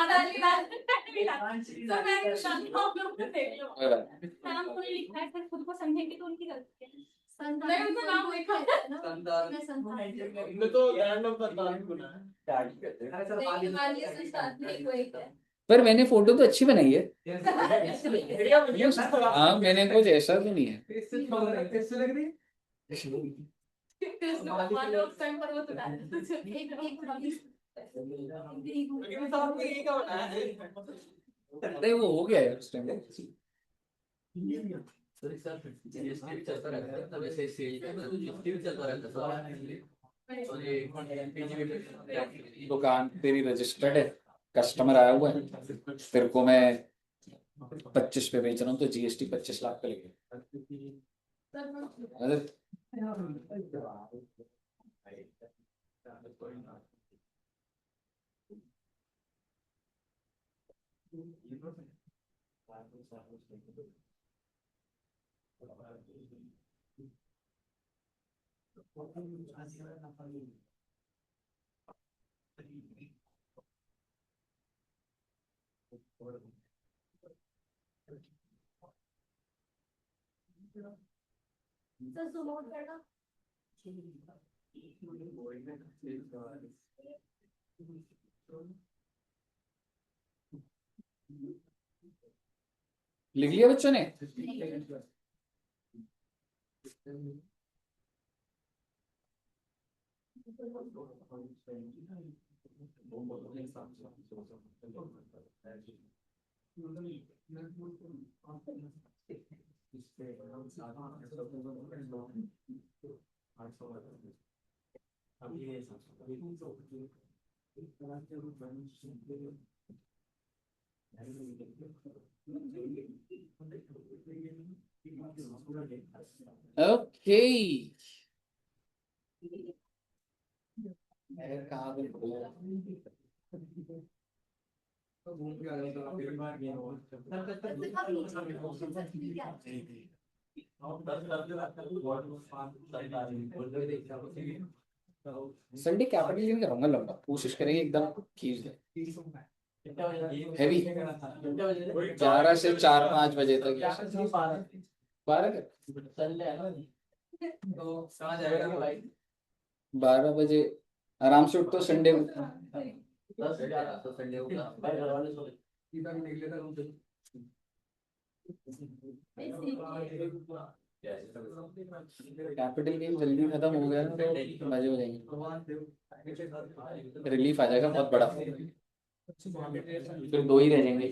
मैं शांति को आप लोग को देख लो। कोई बात नहीं। नाम कोई लिखा है, सर खुद को समझेंगे तो उनकी गलती है। नहीं उनका नाम लिखा है ना। संतान मैं संतान। इनने तो रैंडम संतान बुना है। नहीं हमारे लिए संतान नहीं कोई है। पर मैंने फोटो तो अच्छी बनाई है। बढ़िया बढ़िया। हाँ मैंने कुछ ऐसा तो नहीं है। कैसे लग रही है? मानो उस टाइम पर वो तो डाल लेकिन साहब ने ये क्या बनाया है? अरे वो हो गया है उस टाइम। सर जीएसटी भी चलता रहता है, तब ऐसे सेल जीएसटी भी चलता रहता है। और ये दुकान तेरी रजिस्टर्ड है, कस्टमर आया हुआ है, तेरे को मैं 25 पे बेच रहा हूँ तो जीएसटी 25 लाख का लगेगा। अरे सर सुनो करना। लिख लिया बच्चों ने? ओके कहाँ पे संडे कैपिटल गेन करूंगा, लंबा कोशिश करेंगे एकदम खींच दे। हैवी 11 से 4-5 बजे तक। 12 12 बजे आराम से उठ तो संडे में। कैपिटल गेन जल्दी खत्म हो गया तो मजे हो जाएंगे, रिलीफ आ जाएगा बहुत बड़ा। फिर 2 ही रह जाएंगे,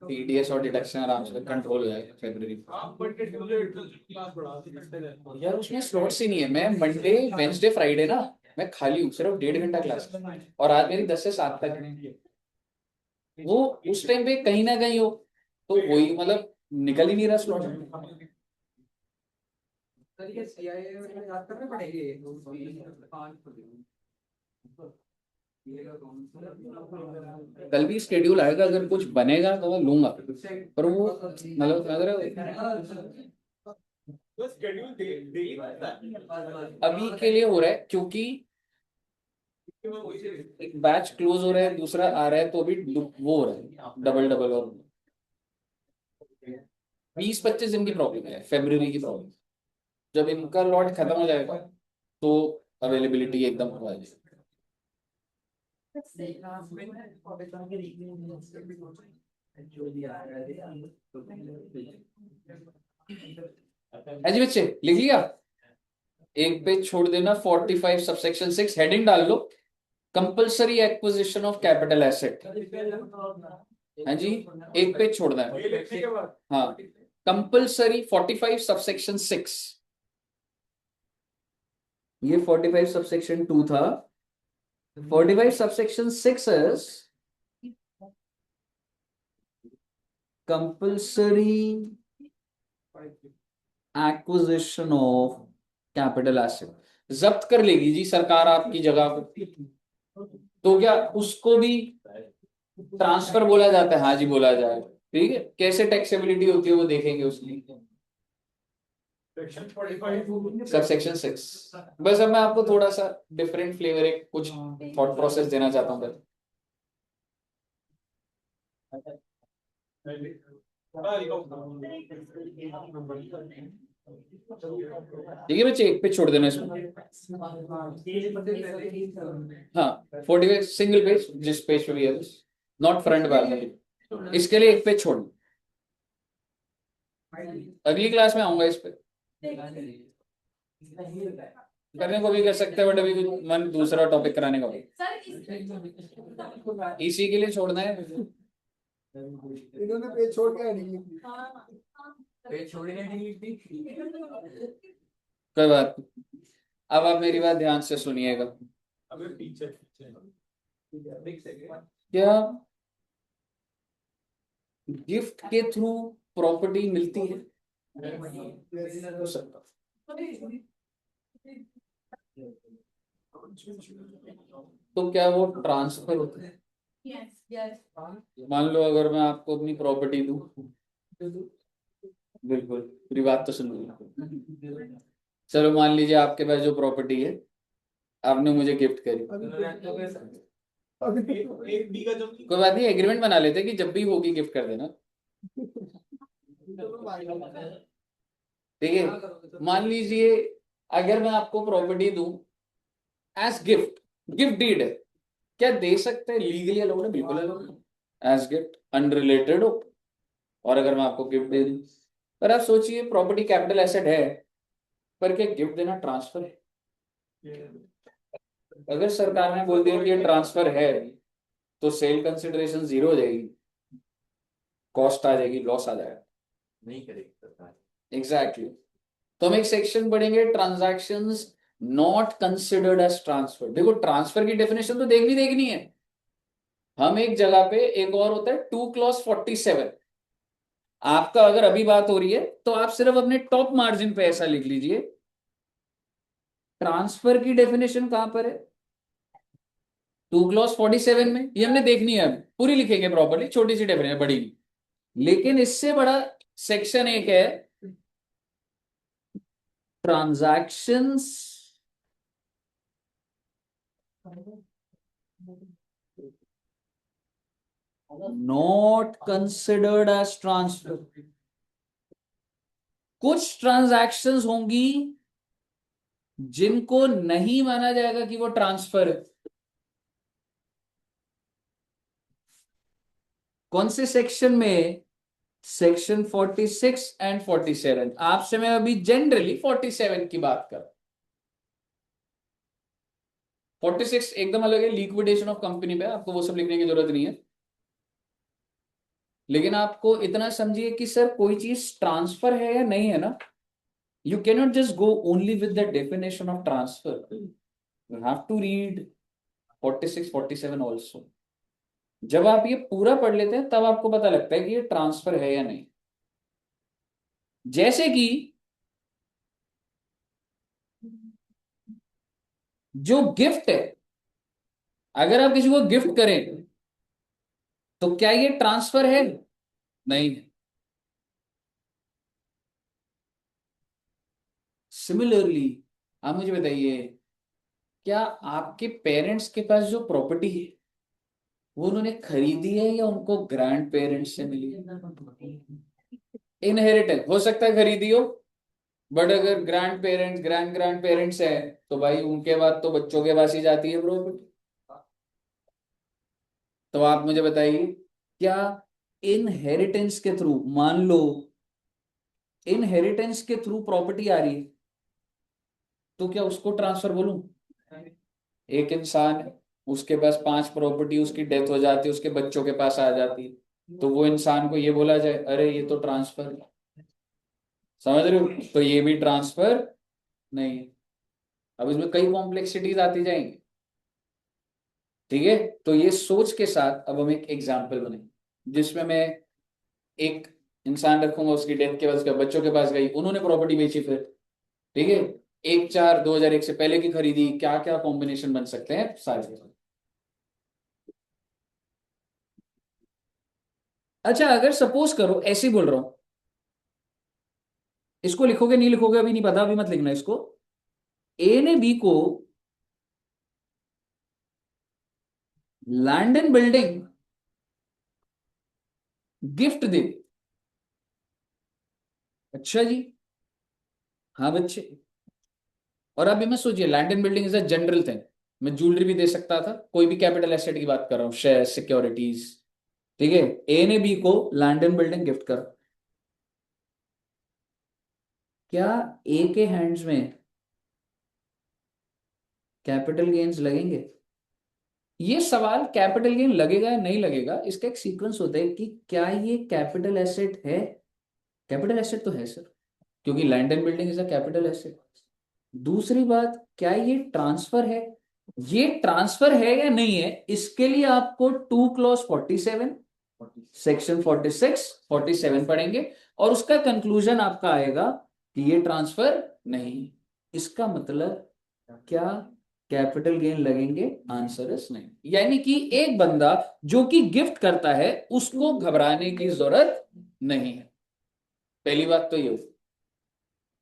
टीडीएस और डिडक्शन आराम से कंट्रोल हो जाएगा फरवरी। क्लास बढ़ा यार उसमें स्लॉट्स ही नहीं है। मैं मंडे वेंसडे फ्राइडे ना मैं खाली हूँ, सिर्फ 1.5 घंटा क्लास, और आज मेरी 10 से 7 तक है। वो उस टाइम पे कहीं ना कहीं हो तो वही मतलब निकल ही नहीं रहा स्लॉट। कल भी स्केड्यूल आएगा, अगर कुछ बनेगा तो मैं लूंगा, पर वो मतलब अगर तो शेड्यूल डेली बनता है। अभी के लिए हो रहा है क्योंकि एक बैच क्लोज हो रहा है, दूसरा आ रहा है, तो अभी वो हो रहा है डबल डबल। और 20-25 दिन की प्रॉब्लम है, फरवरी की प्रॉब्लम। जब इनका लॉट खत्म हो जाएगा तो अवेलेबिलिटी एकदम हो जाएगी। जी बच्चे लिख लिया? एक पेज छोड़ देना, 45 सबसेक्शन 6 हेडिंग डाल लो, compulsory acquisition of capital asset. हाँ जी, एक पेज छोड़ना है। ये लिखने के बाद हाँ, कंपल्सरी 45 सबसेक्शन 6। ये 45 सबसेक्शन 2 था। 45 subsection 6 is compulsory acquisition of capital asset। जब्त कर लेगी जी सरकार आपकी जगह को, तो क्या उसको भी ट्रांसफर बोला जाता है, हाँ जी बोला जाएगा। ठीक है, कैसे टैक्सेबिलिटी होती है वो देखेंगे उसकी। Section 45 sub section 6। बस अब मैं आपको थोड़ा सा डिफरेंट फ्लेवर, एक कुछ थॉट प्रोसेस देना चाहता हूँ। ठीक है बच्चे, एक पे छोड़ देना इसमें। हाँ 45 सिंगल पेज, जिस पेज पे भी है, नॉट फ्रंट बैक, इसके लिए एक पेज छोड़। अगली क्लास में आऊंगा इस पे, करने को भी कर सकते हैं, बट अभी मन दूसरा टॉपिक कराने का भी, इसी के लिए छोड़ना है। इन्होंने पेज छोड़ के हेडिंग लिखी। पेज छोड़ी नहीं थी। कोई बात नहीं। अब आप मेरी बात ध्यान से सुनिएगा। अबे पीछे क्या गिफ्ट के थ्रू प्रॉपर्टी मिलती है? हो सकता है। तो क्या वो ट्रांसफर होता है? मान लो अगर मैं आपको अपनी प्रॉपर्टी दूं, बिल्कुल पूरी बात तो सुन लो। चलो मान लीजिए आपके पास जो प्रॉपर्टी है आपने मुझे गिफ्ट करी, एक बीघा जमीन कोई बात नहीं, एग्रीमेंट बना लेते हैं कि जब भी होगी गिफ्ट कर देना। ठीक है, मान लीजिए अगर मैं आपको प्रॉपर्टी दूं एज गिफ्ट, गिफ्ट डीड है, क्या दे सकते हैं? लीगली अलाउड है, बिल्कुल अलाउड है, एज गिफ्ट अनरिलेटेड हो। और अगर मैं आपको गिफ्ट दे दूं, पर आप सोचिए प्रॉपर्टी कैपिटल एसेट है, पर क्या गिफ्ट देना ट्रांसफर है? अगर सरकार ने बोल दिया कि ये ट्रांसफर है, तो सेल कंसिडरेशन जीरो हो जाएगी, कॉस्ट आ जाएगी, लॉस आ जाएगा। नहीं करेगी सरकार। एग्जैक्टली तो हम एक सेक्शन पढ़ेंगे, transactions not considered as transfer. देखो ट्रांसफर की डेफिनेशन तो देखनी है। हम एक जगह पे, एक और होता है 2 क्लॉज 47। आपका अगर अभी बात हो रही है तो आप सिर्फ अपने टॉप मार्जिन पे ऐसा लिख लीजिए, ट्रांसफर की डेफिनेशन कहां पर है? 2 क्लॉज 47 में। ये हमने देखनी है, पूरी लिखेंगे प्रॉपर्ली, छोटी सी डेफिनेशन बड़ी, लेकिन इससे बड़ा सेक्शन एक है, transactions not considered as transfer. कुछ ट्रांजैक्शंस होंगी जिनको नहीं माना जाएगा कि वो ट्रांसफर है। कौन से सेक्शन में? Section 46 and 47। आपसे मैं अभी जनरली 47 की बात कर, 46 एकदम अलग है, लिक्विडेशन ऑफ कंपनी पे, आपको वो सब लिखने की जरूरत नहीं है। लेकिन आपको इतना समझिए कि सर कोई चीज ट्रांसफर है या नहीं है ना, you cannot just go only with the definition of transfer, you have to read 46 47 also। जब आप ये पूरा पढ़ लेते हैं तब आपको पता लगता है कि ये ट्रांसफर है या नहीं। जैसे कि जो गिफ्ट है, अगर आप किसी को गिफ्ट करें तो क्या ये ट्रांसफर है? नहीं है। सिमिलरली आप मुझे बताइए, क्या आपके पेरेंट्स के पास जो प्रॉपर्टी है वो उन्होंने खरीदी है या उनको ग्रैंड पेरेंट्स से मिली है? इनहेरिटेंस हो सकता है खरीदी हो, बट अगर grand parents grand grand parents है तो भाई उनके बाद तो बच्चों के पास ही जाती है प्रॉपर्टी। तो आप मुझे बताइए, क्या इनहेरिटेंस के थ्रू, मान लो इनहेरिटेंस के थ्रू प्रॉपर्टी आ रही है, तो क्या उसको ट्रांसफर बोलूं? एक इंसान है, उसके पास 5 प्रॉपर्टी, उसकी डेथ हो जाती है, उसके बच्चों के पास आ जाती है, तो वो इंसान को ये बोला जाए अरे ये तो ट्रांसफर है? समझ रहे हो? तो ये भी ट्रांसफर नहीं है। अब इसमें कई कॉम्प्लेक्सिटीज आती जाएंगी। ठीक है, तो ये सोच के साथ अब हम एक एग्जाम्पल बने जिसमें मैं एक इंसान रखूंगा, उसकी डेथ के बाद उसके बच्चों के पास गई, उन्होंने प्रॉपर्टी बेची फिर। ठीक है, 1/4/2001 से पहले की खरीदी, क्या क्या कॉम्बिनेशन बन सकते हैं सारे। अच्छा अगर सपोज करो, ऐसे ही बोल रहा हूं, इसको लिखोगे नहीं लिखोगे अभी नहीं पता, अभी मत लिखना इसको। ए ने बी को लैंड एंड बिल्डिंग गिफ्ट दे। अच्छा जी, हाँ बच्चे। और अभी मैं सोचिए, land and building is a general thing, मैं ज्वेलरी भी दे सकता था, कोई भी कैपिटल एसेट की बात कर रहा हूँ, शेयर, सिक्योरिटीज। ठीक है, ए ने बी को लैंड एंड बिल्डिंग गिफ्ट कर, क्या ए के हैंड्स में कैपिटल गेन्स लगेंगे? ये सवाल कैपिटल गेन लगेगा या नहीं लगेगा, इसका एक सीक्वेंस होता है कि क्या ये कैपिटल एसेट है। कैपिटल एसेट तो है सर, क्योंकि land and building is a capital asset. दूसरी बात, क्या ये ट्रांसफर है? ये ट्रांसफर है या नहीं है, इसके लिए आपको 2 clause 47, सेक्शन 46, 47 पढ़ेंगे, और उसका कंक्लूजन आपका आएगा कि ये ट्रांसफर नहीं। इसका मतलब क्या कैपिटल गेन लगेंगे? आंसर इज नहीं। यानी कि एक बंदा जो कि गिफ्ट करता है उसको घबराने की जरूरत नहीं है, पहली बात तो ये हुई।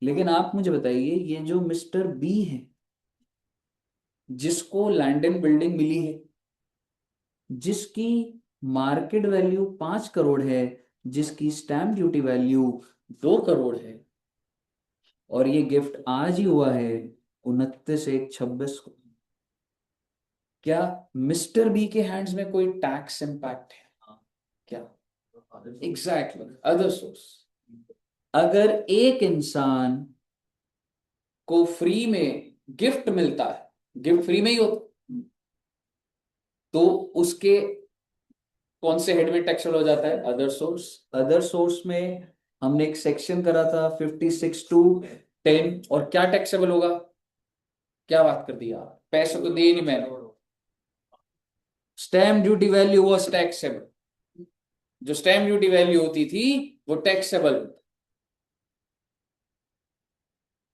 लेकिन आप मुझे बताइए, ये जो मिस्टर बी है जिसको लैंड एंड बिल्डिंग मिली है, जिसकी मार्केट वैल्यू 5 करोड़ है, जिसकी स्टैंप ड्यूटी वैल्यू 2 करोड़ है, और ये गिफ्ट आज ही हुआ है 29/1/26 को, क्या मिस्टर बी के हैंड्स में कोई टैक्स इंपैक्ट है? क्या? Exactly, other source. अगर एक इंसान को फ्री में गिफ्ट मिलता है, गिफ्ट फ्री में ही होता, तो उसके कौन से हेड में टैक्सेबल हो जाता है? Other source. अदर सोर्स में हमने एक सेक्शन करा था 56 to 10, और क्या टैक्सेबल होगा? क्या बात कर दी आप, पैसे तो दिए नहीं मैंने। Stamp duty value was taxable, जो स्टैम्प ड्यूटी वैल्यू होती थी वो टैक्सेबल।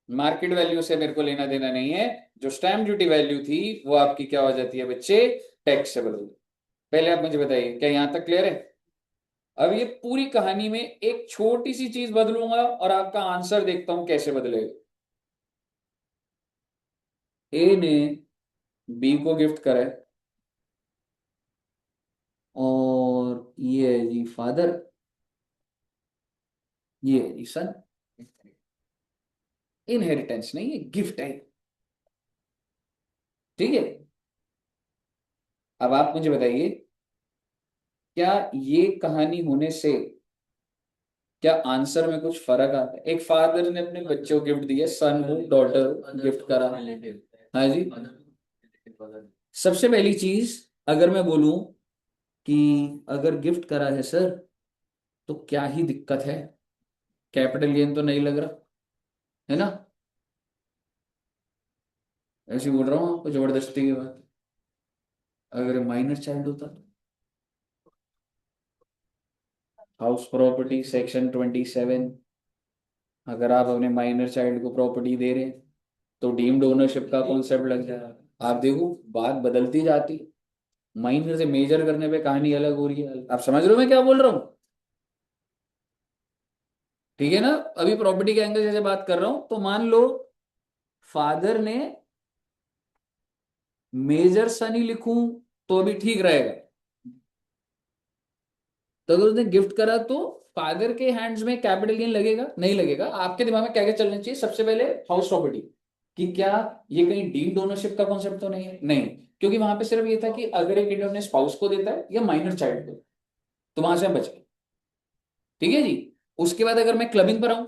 मार्केट वैल्यू से मेरे को लेना देना नहीं है, जो स्टैम्प ड्यूटी वैल्यू थी वो आपकी क्या हो जाती है बच्चे? टैक्सेबल हो। पहले आप मुझे बताइए, क्या यहां तक क्लियर है? अब ये पूरी कहानी में एक छोटी सी चीज बदलूंगा और आपका आंसर देखता हूं कैसे बदलेगा। ए ने बी को गिफ्ट करा है, और ये है जी फादर, ये है जी सन। इनहेरिटेंस नहीं है, गिफ्ट है। ठीक है, अब आप मुझे बताइए, क्या ये कहानी होने से क्या आंसर में कुछ फर्क आता है? एक फादर ने अपने बच्चे को गिफ्ट दिया, सन हो डॉटर गिफ्ट करा। हाँ जी। सबसे पहली चीज, अगर मैं बोलूं कि अगर गिफ्ट करा है सर, तो क्या ही दिक्कत है? कैपिटल गेन तो नहीं लग रहा है ना? ऐसे बोल रहा हूँ आपको जबरदस्ती की बात। अगर माइनर चाइल्ड होता तो हाउस प्रॉपर्टी सेक्शन 27, अगर आप अपने माइनर चाइल्ड को प्रॉपर्टी दे रहे हैं तो डीम्ड ओनरशिप का कॉन्सेप्ट लग जाएगा। आप देखो बात बदलती जाती, माइनर से मेजर करने पे कहानी अलग हो रही है। आप समझ रहे हो मैं क्या बोल रहा हूँ? ठीक है ना? अभी प्रॉपर्टी के एंगल जैसे बात कर रहा हूं, तो मान लो फादर ने मेजर सन ही लिखूं तो अभी ठीक रहेगा, तो अगर उसने गिफ्ट करा तो फादर के हैंड्स में कैपिटल गेन लगेगा नहीं लगेगा? आपके दिमाग में क्या क्या चलना चाहिए? सबसे पहले हाउस प्रॉपर्टी, कि क्या ये कहीं डीम्ड ओनरशिप का कॉन्सेप्ट तो नहीं है? नहीं, क्योंकि वहां पे सिर्फ ये था कि अगर एक इंडियन अपने स्पाउस को देता है या माइनर चाइल्ड को, तो वहां से हम बच गए। ठीक है जी। उसके बाद अगर मैं क्लबिंग पर आऊं,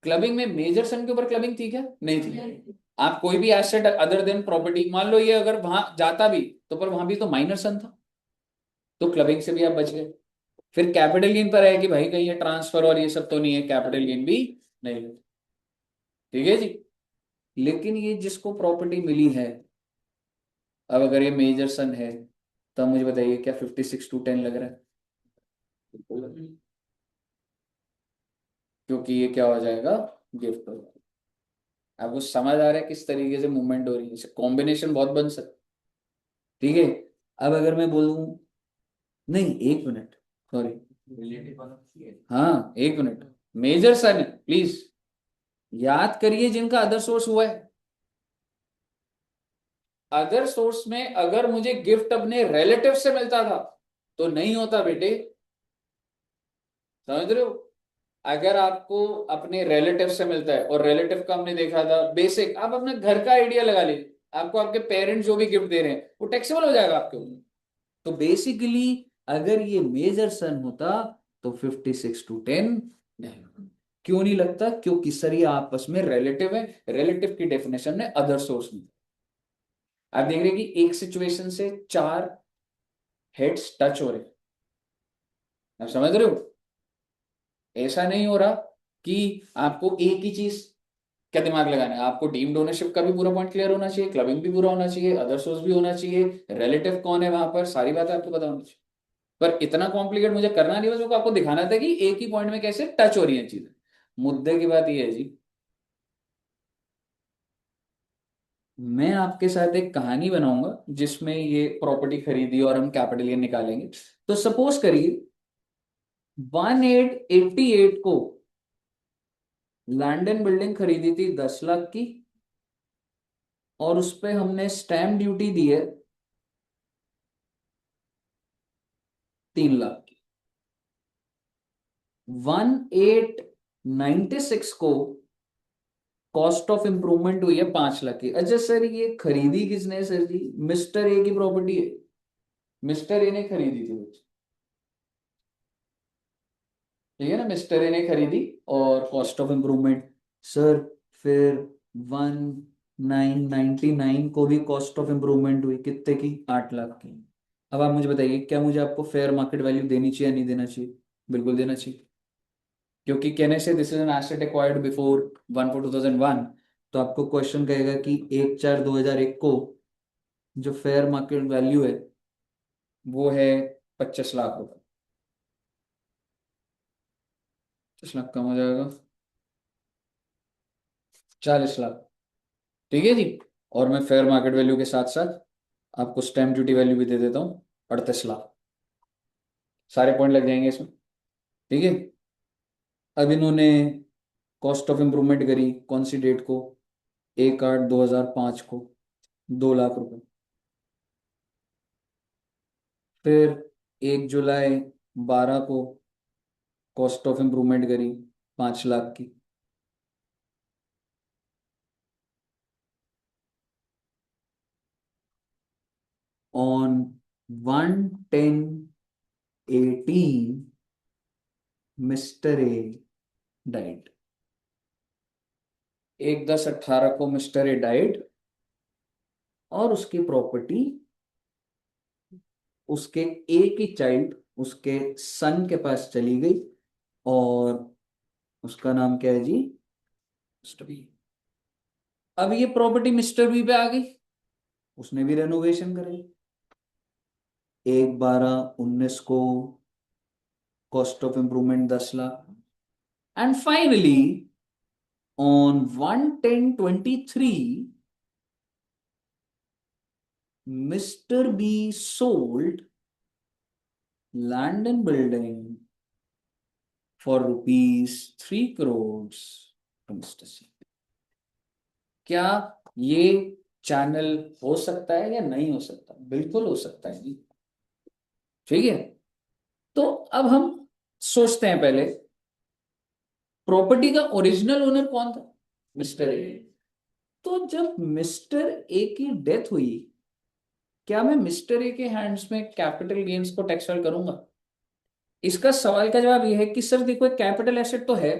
क्लबिंग में मेजर सन के ऊपर क्लबिंग थी क्या? नहीं थी। आप कोई भी एसेट अदर देन प्रॉपर्टी, मान लो ये अगर वहां जाता भी, तो पर वहां भी तो माइनर सन था, तो क्लबिंग से भी आप बच गए। फिर कैपिटल गेन पर है कि भाई कहीं ये ट्रांसफर और ये सब तो नहीं है, कैपिटल गेन भी नहीं है। ठीक है जी। लेकिन ये जिसको प्रॉपर्टी मिली है, अब अगर ये मेजर सन है, तब मुझे बताइए क्या 56 to 10 लग रहा है? बिल्कुल लग रहा है। क्योंकि ये क्या हो जाएगा? गिफ्ट हो जाएगा। आपको समझ आ रहा है किस तरीके से मूवमेंट हो रही है? कॉम्बिनेशन बहुत बन सकता। ठीक है। अब अगर मैं बोलूं, नहीं एक मिनट, सॉरी, रिलेटिव वाला चाहिए। हाँ एक मिनट, मेजर सन है, प्लीज याद करिए जिनका अदर सोर्स हुआ है। अदर सोर्स में अगर मुझे गिफ्ट अपने रिलेटिव से मिलता था तो नहीं होता बेटे, समझ रहे हो? अगर आपको अपने रिलेटिव से मिलता है, और रिलेटिव का हमने देखा था बेसिक, आप अपने घर का आइडिया लगा लीजिए, आपको आपके पेरेंट्स जो भी गिफ्ट दे रहे हैं वो टैक्सेबल हो जाएगा आपके ऊपर। तो बेसिकली अगर ये मेजर सन होता तो 56-10 नहीं। क्यों नहीं लगता? क्योंकि सर ये आपस में रिलेटिव है, रिलेटिव की डेफिनेशन है अदर सोर्स में। आप देख रहे हैं कि एक सिचुएशन से 4 हेड्स टच हो रहे हैं, आप समझ रहे हो? ऐसा नहीं हो रहा कि आपको एक ही चीज क्या दिमाग लगाना है, आपको डीम्ड ओनरशिप का भी पूरा पॉइंट क्लियर होना चाहिए, क्लबिंग भी पूरा होना चाहिए, अदर सोर्स भी होना चाहिए, रिलेटिव कौन है वहां पर, सारी बातें आपको पता होनी चाहिए। पर इतना कॉम्प्लिकेट मुझे करना नहीं, बस मेरे को आपको दिखाना था कि एक ही पॉइंट में कैसे टच हो रही है चीजें। मुद्दे की बात यह है जी, मैं आपके साथ एक कहानी बनाऊंगा जिसमें ये प्रॉपर्टी खरीदी और हम कैपिटल गेन निकालेंगे। तो सपोज करिए 1888 को लैंड एंड बिल्डिंग खरीदी थी 10 लाख की, और उस पे हमने स्टैम्प ड्यूटी दी है 3 लाख की। 1896 को कॉस्ट ऑफ इंप्रूवमेंट हुई है 5 लाख की। अच्छा सर ये खरीदी किसने? सर जी मिस्टर ए की प्रॉपर्टी है, मिस्टर ए ने खरीदी थी, ठीक है ना? मिस्टर ए ने खरीदी और कॉस्ट ऑफ इंप्रूवमेंट सर, फिर 1999 को भी कॉस्ट ऑफ इंप्रूवमेंट हुई कितने की? 8 लाख की। अब आप मुझे बताइए क्या मुझे आपको फेयर मार्केट वैल्यू देनी चाहिए या नहीं देना चाहिए? बिल्कुल देना चाहिए, क्योंकि कहने से this is an asset acquired before 1/4/2001। तो आपको क्वेश्चन कहेगा कि 1/4/2001 को जो फेयर मार्केट वैल्यू है वो है 25 लाख रुपए। 25 लाख कम हो जाएगा, 40 लाख, ठीक है जी। और मैं फेयर मार्केट वैल्यू के साथ साथ आपको स्टैम्प ड्यूटी वैल्यू भी दे देता हूँ 38 लाख। सारे पॉइंट लग जाएंगे इसमें, ठीक है। अब इन्होंने कॉस्ट ऑफ इंप्रूवमेंट करी कौन सी डेट को? 1/8/2005 को 2 लाख रुपए। फिर 1 जुलाई 12 को कॉस्ट ऑफ इंप्रूवमेंट करी 5 लाख की। On 1/10/18 mister A died. 1/10/18 को मिस्टर ए डाइड, और उसकी प्रॉपर्टी उसके एक ही चाइल्ड, उसके सन के पास चली गई, और उसका नाम क्या है जी? Mister B. अब ये प्रॉपर्टी मिस्टर बी पे आ गई, उसने भी रेनोवेशन कराई। 1/12/19 को cost of improvement 10 lakh, and finally on 1/10/23 mister B sold land and building for ₹3 crore to mister C. क्या ये चैनल हो सकता है या नहीं हो सकता? बिल्कुल हो सकता है जी, ठीक है। तो अब हम सोचते हैं पहले प्रॉपर्टी का ओरिजिनल ओनर कौन था? Mister A. तो जब मिस्टर ए की डेथ हुई, क्या मैं मिस्टर ए के हैंड्स में कैपिटल गेन्स को टैक्सेबल करूंगा? इसका सवाल का जवाब यह है कि सर देखो एक कैपिटल एसेट तो है,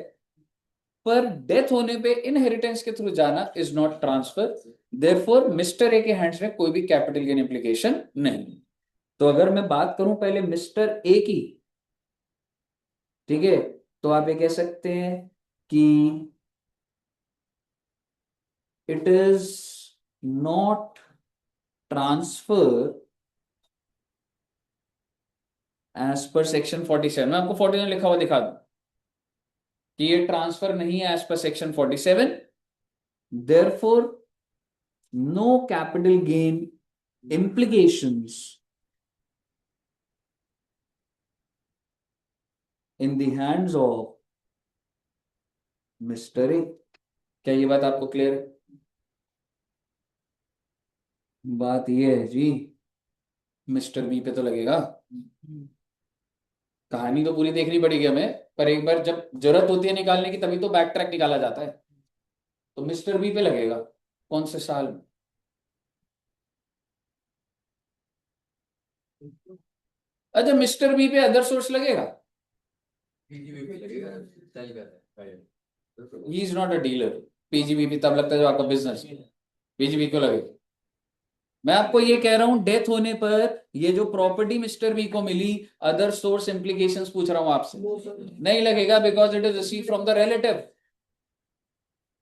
पर डेथ होने पे इनहेरिटेंस के थ्रू जाना is not transfer, therefore mister A के हैंड्स में कोई भी कैपिटल गेन इम्प्लीकेशन नहीं। तो अगर मैं बात करूं पहले मिस्टर ए की, ठीक है, तो आप ये कह सकते हैं कि it is not transfer as per section 47। मैं आपको 49 लिखा हुआ दिखा दूं कि ये ट्रांसफर नहीं है as per section 47, therefore no capital gain implications in the hands of mister A. क्या ये बात आपको क्लियर है? बात ये है जी, मिस्टर बी पे तो लगेगा। कहानी तो पूरी देखनी पड़ेगी हमें, पर एक बार जब जरूरत होती है निकालने की तभी तो बैक ट्रैक निकाला जाता है। तो मिस्टर बी पे लगेगा कौन से साल में? अच्छा, मिस्टर बी पे अदर सोर्स लगेगा? पीजीबीपी लगेगा, सेल कर रहा है। He is not a dealer. PGBP तब लगता है जब आपका बिजनेस। पीजीबी क्यों लगेगा? मैं आपको ये कह रहा हूं, डेथ होने पर ये जो प्रॉपर्टी मिस्टर बी को मिली, अदर सोर्स इम्प्लीकेशंस पूछ रहा हूं आपसे, नहीं लगेगा, because it is receive from the relative.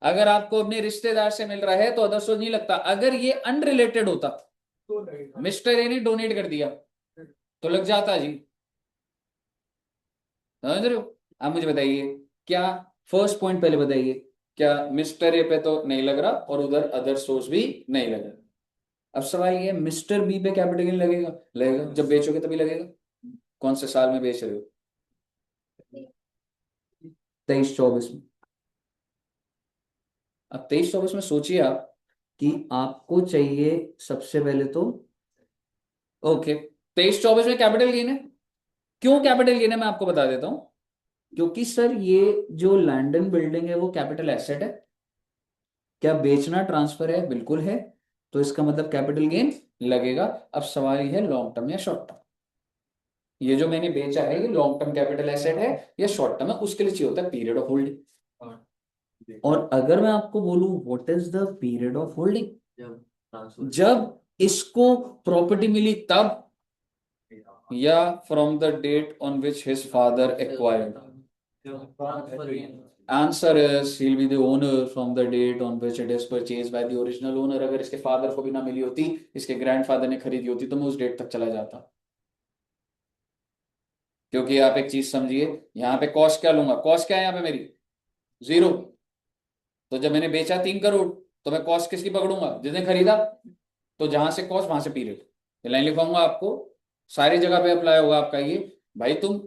अगर आपको अपने रिश्तेदार से मिल रहा है तो अदर सोर्स नहीं लगता। अगर ये अनरिलेटेड होता, तो लगेगा। मिस्टर ए ने डोनेट कर दिया, तो लग जाता जी। समझ रहे हो? आप मुझे बताइए, क्या फर्स्ट पॉइंट पहले बताइए, क्या मिस्टर ए पे तो नहीं लग रहा और उधर अदर सोर्स भी नहीं लग रहा। अब सवाल ये, मिस्टर बी पे कैपिटल गेन लगेगा? लगेगा, जब बेचोगे तभी लगेगा। कौन से साल में बेच रहे हो? 23-24 में। अब 23-24 में सोचिए आप कि आपको चाहिए सबसे पहले तो, ओके, 23-24 में कैपिटल गेन है। क्यों कैपिटल गेन है मैं आपको बता देता हूं। क्योंकि सर ये जो लैंड एंड बिल्डिंग है वो कैपिटल एसेट है। क्या बेचना ट्रांसफर है? बिल्कुल है। तो इसका मतलब कैपिटल गेन लगेगा। अब सवाल ये है, लॉन्ग टर्म या शॉर्ट टर्म। ये जो मैंने बेचा है ये लॉन्ग टर्म कैपिटल एसेट है या शॉर्ट टर्म है, उसके लिए चाहिए होता है पीरियड ऑफ होल्डिंग। और अगर मैं आपको बोलूं what is the period of holding, जब इसको प्रॉपर्टी मिली तब, या from the date on which his father acquired. Answer is he'll be the owner from the date on which it is purchased by the original owner। अगर इसके फादर को भी ना मिली होती, इसके ग्रैंडफादर ने खरीदी होती, तो मैं उस डेट तक चला जाता। क्योंकि आप एक चीज समझिए, यहाँ पे कॉस्ट क्या लूंगा? कॉस्ट क्या है यहाँ पे मेरी? 0। तो जब मैंने बेचा 3 करोड़, तो मैं कॉस्ट किसकी पकड़ूंगा? जिसने खरीदा। तो जहां से कॉस्ट वहां से पीरियड। ये लाइन लिखवाऊंगा आपको, सारी जगह पे अप्लाई होगा आपका ये। भाई तुम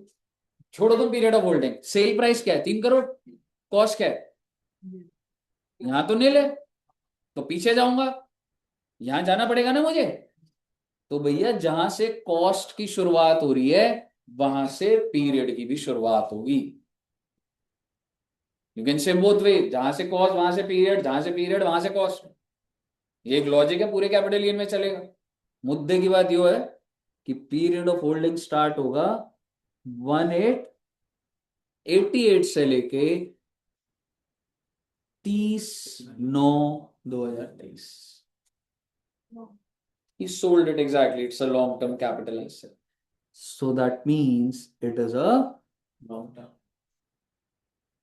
छोड़ो, तुम period of holding, sale price क्या है? 3 करोड़। कॉस्ट क्या है? यहां तो नील है, तो पीछे जाऊंगा, यहां जाना पड़ेगा ना मुझे। तो भैया जहां से कॉस्ट की शुरुआत हो रही है वहां से पीरियड की भी शुरुआत होगी। You can say both way, जहां से कॉस्ट वहां से पीरियड, जहां से पीरियड वहां से कॉस्ट। ये एक लॉजिक है, पूरे कैपिटल गेन में चलेगा। मुद्दे की बात यह है कि पीरियड ऑफ होल्डिंग स्टार्ट होगा 1888 से लेके 30/9/2023। He sold it exactly. It's a long-term capital asset. So that means it is a long term.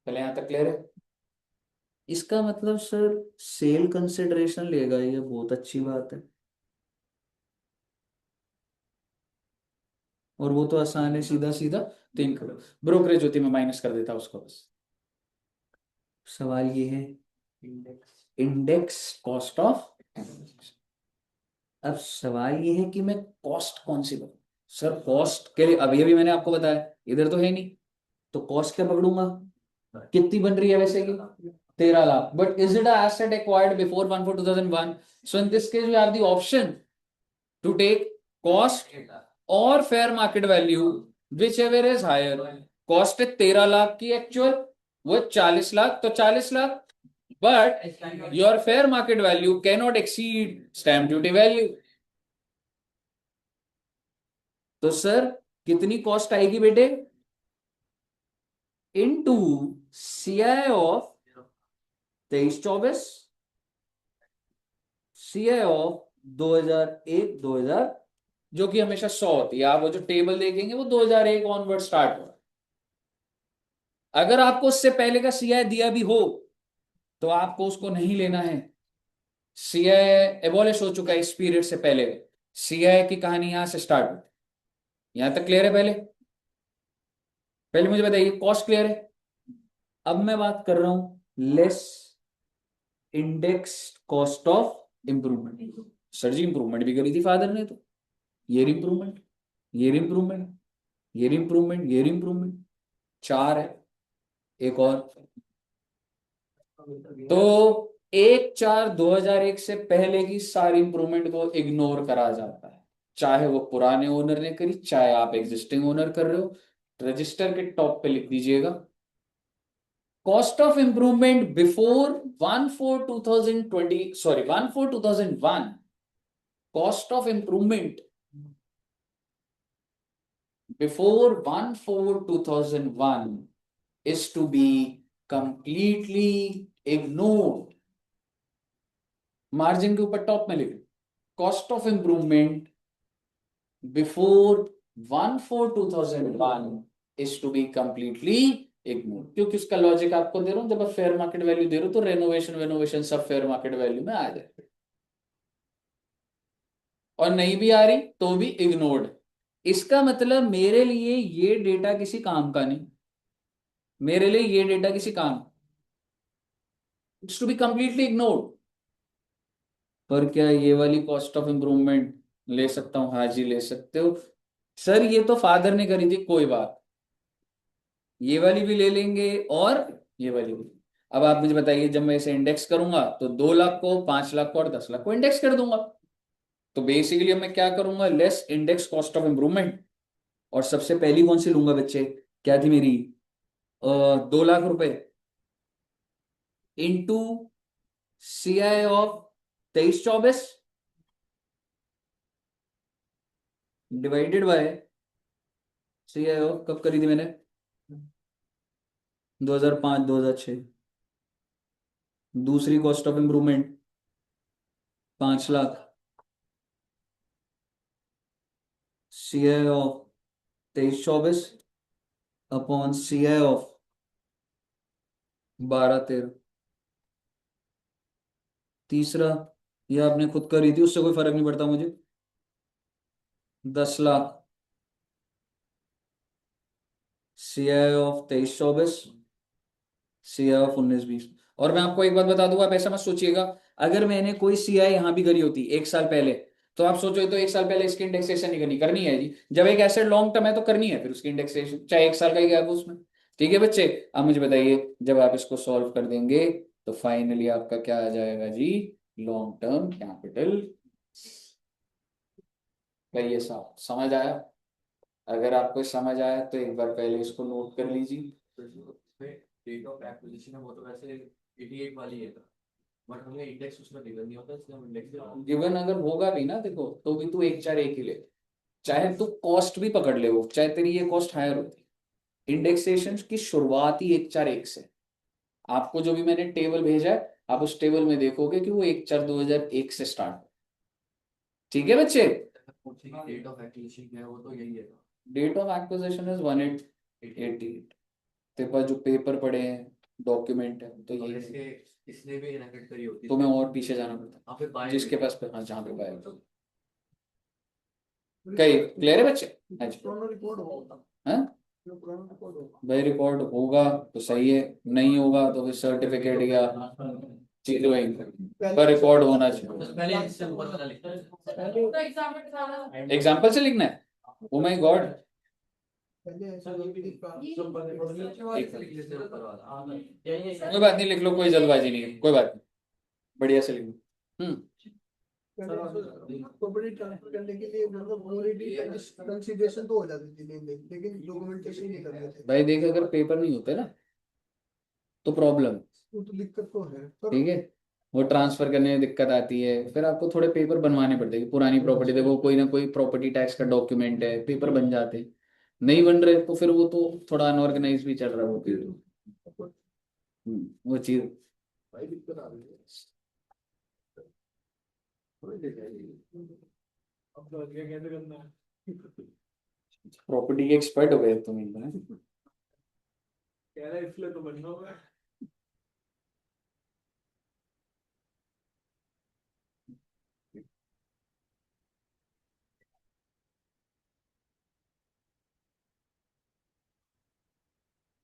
पहले यहां तक क्लियर है? इसका मतलब सर सेल कंसिडरेशन लेगा, ये बहुत अच्छी बात है। और वो तो आसान है, सीधा सीधा 3 करोड़ ब्रोकरेज होती, मैं माइनस कर देता उसको बस। सवाल ये है, इंडेक्स कॉस्ट ऑफ। अब सवाल ये है कि मैं कॉस्ट कौन सी पकड़ूं? सर कॉस्ट के लिए अभी अभी मैंने आपको बताया इधर तो है नहीं, तो कॉस्ट क्या पकड़ूंगा? कितनी बन रही है वैसे की? 13 lakh. But is it a asset acquired before 1/4/2001? So in this case you have the option to take cost और fair market value, whichever is higher. Cost है 13 लाख की एक्चुअल, वो 40 लाख, तो 40 lakh. But your fair market value can not exceed stamp duty value. तो सर कितनी कॉस्ट आएगी बेटे? Into CI of 23-24, CI of 2001-2000, जो कि हमेशा 100 होती है। आप वो जो टेबल देखेंगे वो 2001 ऑनवर्ड स्टार्ट हो। अगर आपको उससे पहले का सीआई दिया भी हो तो आपको उसको नहीं लेना है। सीआई एबॉलिश हो चुका है इस पीरियड से पहले। सीआई की कहानी यहां से स्टार्ट होती है। यहां तक क्लियर है? पहले पहले मुझे बताइए, कॉस्ट क्लियर है? अब मैं बात कर रहा हूं less index cost of improvement. Sir जी इंप्रूवमेंट भी करी थी फादर ने, तो ये इंप्रूवमेंट, ये इंप्रूवमेंट, ये इंप्रूवमेंट, ये इंप्रूवमेंट, 4 है, एक और। तो 1/4/2001 से पहले की सारी इंप्रूवमेंट को इग्नोर करा जाता है, चाहे वो पुराने ओनर ने करी, चाहे आप एग्जिस्टिंग ओनर कर रहे हो। रजिस्टर के टॉप पे लिख दीजिएगा, cost of improvement before 1/4/2020, sorry 1/4/2001, cost of improvement before 1/4/2001 is to be completely ignored। Margin के ऊपर टॉप में लिख, cost of improvement before 1/4/2001 is to be completely ignored। क्योंकि उसका लॉजिक आपको दे रहा हूं, जब आप फेयर मार्केट वैल्यू दे रहे हो तो रेनोवेशन सब फेयर मार्केट वैल्यू में आ जाए, और नहीं भी आ रही तो भी इग्नोर्ड। इसका मतलब मेरे लिए ये डेटा किसी काम का नहीं, मेरे लिए ये डेटा किसी काम, it's to be completely ignored. पर क्या ये वाली कॉस्ट ऑफ इंप्रूवमेंट ले सकता हूं? हाँ जी ले सकते हो सर, ये तो फादर ने करी थी, कोई बात, ये वाली भी ले लेंगे और ये वाली भी। अब आप मुझे बताइए, जब मैं इसे इंडेक्स करूंगा तो 2 लाख को, 5 लाख को और 10 लाख को इंडेक्स कर दूंगा। तो बेसिकली मैं क्या करूंगा, less index cost of improvement, और सबसे पहली कौन सी लूंगा बच्चे, क्या थी मेरी, 2 लाख रुपए into CI of 23-24 divided by CI of, कब करी थी मैंने, 2005-2006। दूसरी cost of improvement 5 lakh, CI of 23-24 upon CI of 12-13। तीसरा, ये आपने खुद करी थी, उससे कोई फर्क नहीं पड़ता मुझे, 10 lakh, CI of 23-24, CI of 19-20। और मैं आपको एक बात बता दूंगा, आप ऐसा मत सोचिएगा, अगर मैंने कोई CI यहां भी करी होती 1 साल पहले, तो आप सोचो तो 1 साल पहले इसकी इंडेक्सेशन नहीं करनी, करनी है जी, जब एक एसेट लॉन्ग टर्म है तो करनी है फिर उसकी इंडेक्सेशन, चाहे 1 साल का ही गैप हो उसमें। ठीक है बच्चे, अब मुझे बताइए, जब आप इसको सॉल्व कर देंगे तो फाइनली आपका क्या आ जाएगा जी, लॉन्ग टर्म कैपिटल। क्या ये समझ आया? अगर आपको समझ आया तो एक बार पहले इसको नोट कर लीजिए। डेट ऑफ एक्विजिशन है वो तो वैसे 88 वाली है, बट हमें इंडेक्स उसमें गिवन नहीं होता, इसलिए हम इंडेक्स गिवन अगर होगा भी ना, देखो तो भी तू 1/4 ही ले, चाहे तू कॉस्ट भी पकड़ ले, वो चाहे तेरी ये कॉस्ट हायर होती, इंडेक्सेशन की शुरुआत ही 1/4 से। आपको जो भी मैंने टेबल भेजा है, आप उस टेबल में देखोगे कि वो 1/4/2001 से स्टार्ट। ठीक है बच्चे, डेट ऑफ एक्विजिशन क्या है वो तो यही है। Date of acquisition is 1888। तेरे पास जो पेपर पड़े हैं, डॉक्यूमेंट है, तो और यही इसके है। इसने भी इनहेरिट करी होती है, तुम्हें और पीछे जाना पड़ता वहाँ पे है, बाय जिसके पास हाँ जहाँ पे पाए। कई क्लियर है बच्चे? हाँ जी। पुराना रिकॉर्ड होगा, हाँ पुराना रिकॉर्ड होगा। भाई, रिकॉर्ड होगा तो सही है, नहीं होगा तो फिर सर्टिफिकेट या चीज वही पर रिकॉर्ड होना चाहिए। पहले इससे ऊपर वाला लिखता है। तो एग्जाम में सारा एग्जाम्पल से लिखना है, ओ माय गॉड। पहले ऐसा कोई बात नहीं, लिख लो, कोई जल्दबाजी नहीं है, कोई बात नहीं, बढ़िया से लिख लो। प्रॉपर्टी ट्रांसफर करने के लिए मतलब ऑलरेडी कंसीडरेशन तो हो जाती थी लेकिन डॉक्यूमेंटेशन नहीं कर रहे थे। भाई देख, अगर पेपर नहीं होते ना तो प्रॉब्लम, वो तो दिक्कत तो है पर ठीक है, वो ट्रांसफर करने में दिक्कत आती है, फिर आपको थोड़े पेपर बनवाने पड़ते हैं। पुरानी प्रॉपर्टी देखो, कोई ना कोई प्रॉपर्टी टैक्स का डॉक्यूमेंट है, पेपर बन जाते हैं, नहीं बन रहे तो फिर वो तो थोड़ा अनऑर्गेनाइज भी चल रहा है वो चीज। वो चीज भाई दिक्कत आ रही है। अब तो आगे कैसे करना है? प्रॉपर्टी के एक्सपर्ट हो गए तुम इनमें। कह रहा है इसलिए तो बनना होगा।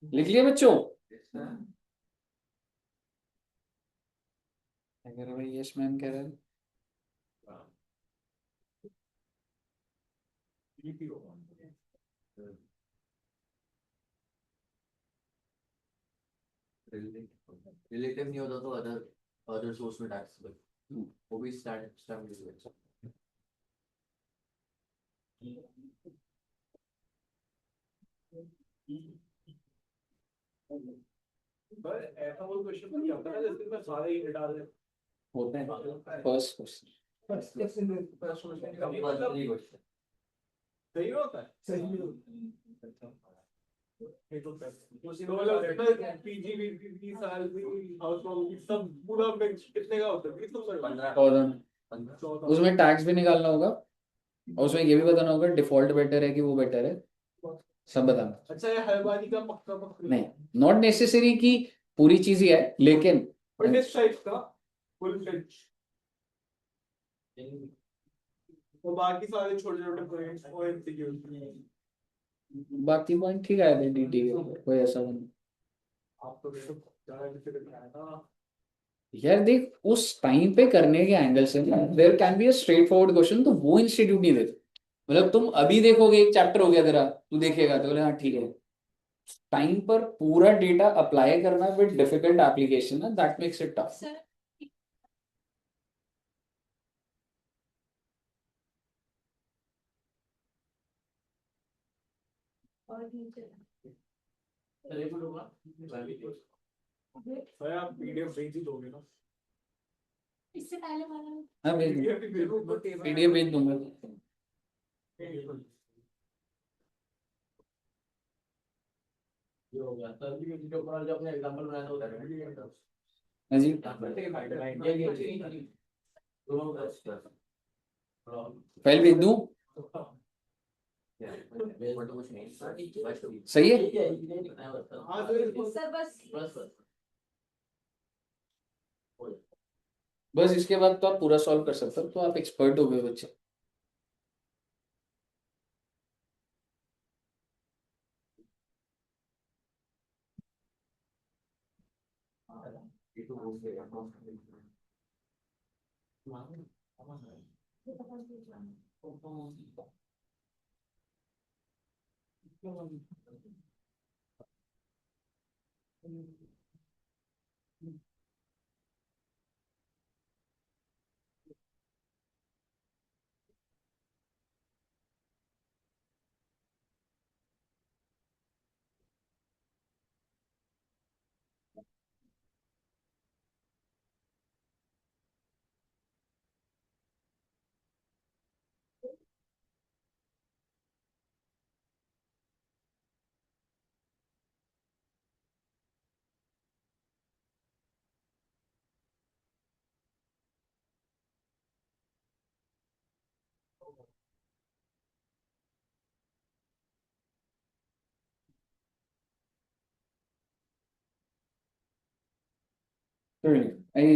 लिख लिया बच्चों? अगर भाई यस मैम कह रहे हैं, रिलेटिव नहीं होता तो अदर सोर्स में टैक्स वो भी स्टैंड पर ऐसा कोई क्वेश्चन नहीं आता ना जैसे मैं सारे ही डाल दे होते हैं फर्स्ट क्वेश्चन। सही होता है सही में ये तो मतलब पीजी भी साल भी हाउस होल्ड सब पूरा मिक्स कितने का होता है 1000 उसमें टैक्स भी निकालना होगा और उसमें ये भी बताना होगा डिफॉल्ट बेटर है कि वो बेटर है, सब बताना। अच्छा ये हलवानी का पक्का नहीं, नॉट नेसेसरी कि पूरी चीज ही है, लेकिन बट इस टाइप का फुल फ्लेज वो बाकी सारे छोटे छोटे पॉइंट्स और एमसीक्यूज बाकी पॉइंट ठीक आए थे डीटी के, कोई ऐसा नहीं। आप तो देखो ज्यादा डिफिकल्ट है ना यार देख, उस टाइम पे करने के एंगल से there can be a straightforward question, तो वो इंस्टीट्यूट नहीं देते। मतलब तुम अभी देखोगे एक चैप्टर हो गया तेरा, तू देखेगा तो बोले हाँ ठीक है। टाइम पर पूरा डेटा अप्लाई करना विद डिफिकल्ट एप्लीकेशन ना, that makes it tough. Sir और नीचे भाई आप पीडीएफ भेज ही दोगे ना इससे पहले वाला हाँ भेज दूंगा, पीडीएफ भी भेज दो पीडीएफ भेज दूंगा। ये हो गया सर भी जो अपना जो अपने एग्जांपल बनाया था उधर हाँ जी, फाइल भेज दूं, सही है। हाँ तो इसको सर बस बस इसके बाद तो आप पूरा सॉल्व कर सकते हो, तो आप एक्सपर्ट हो गए बच्चे।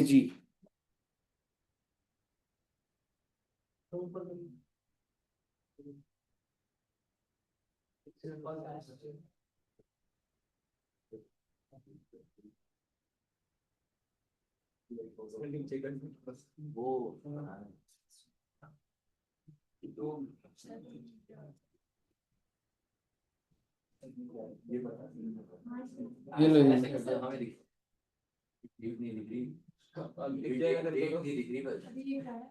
जी, वो ये लो ये। अभी ये है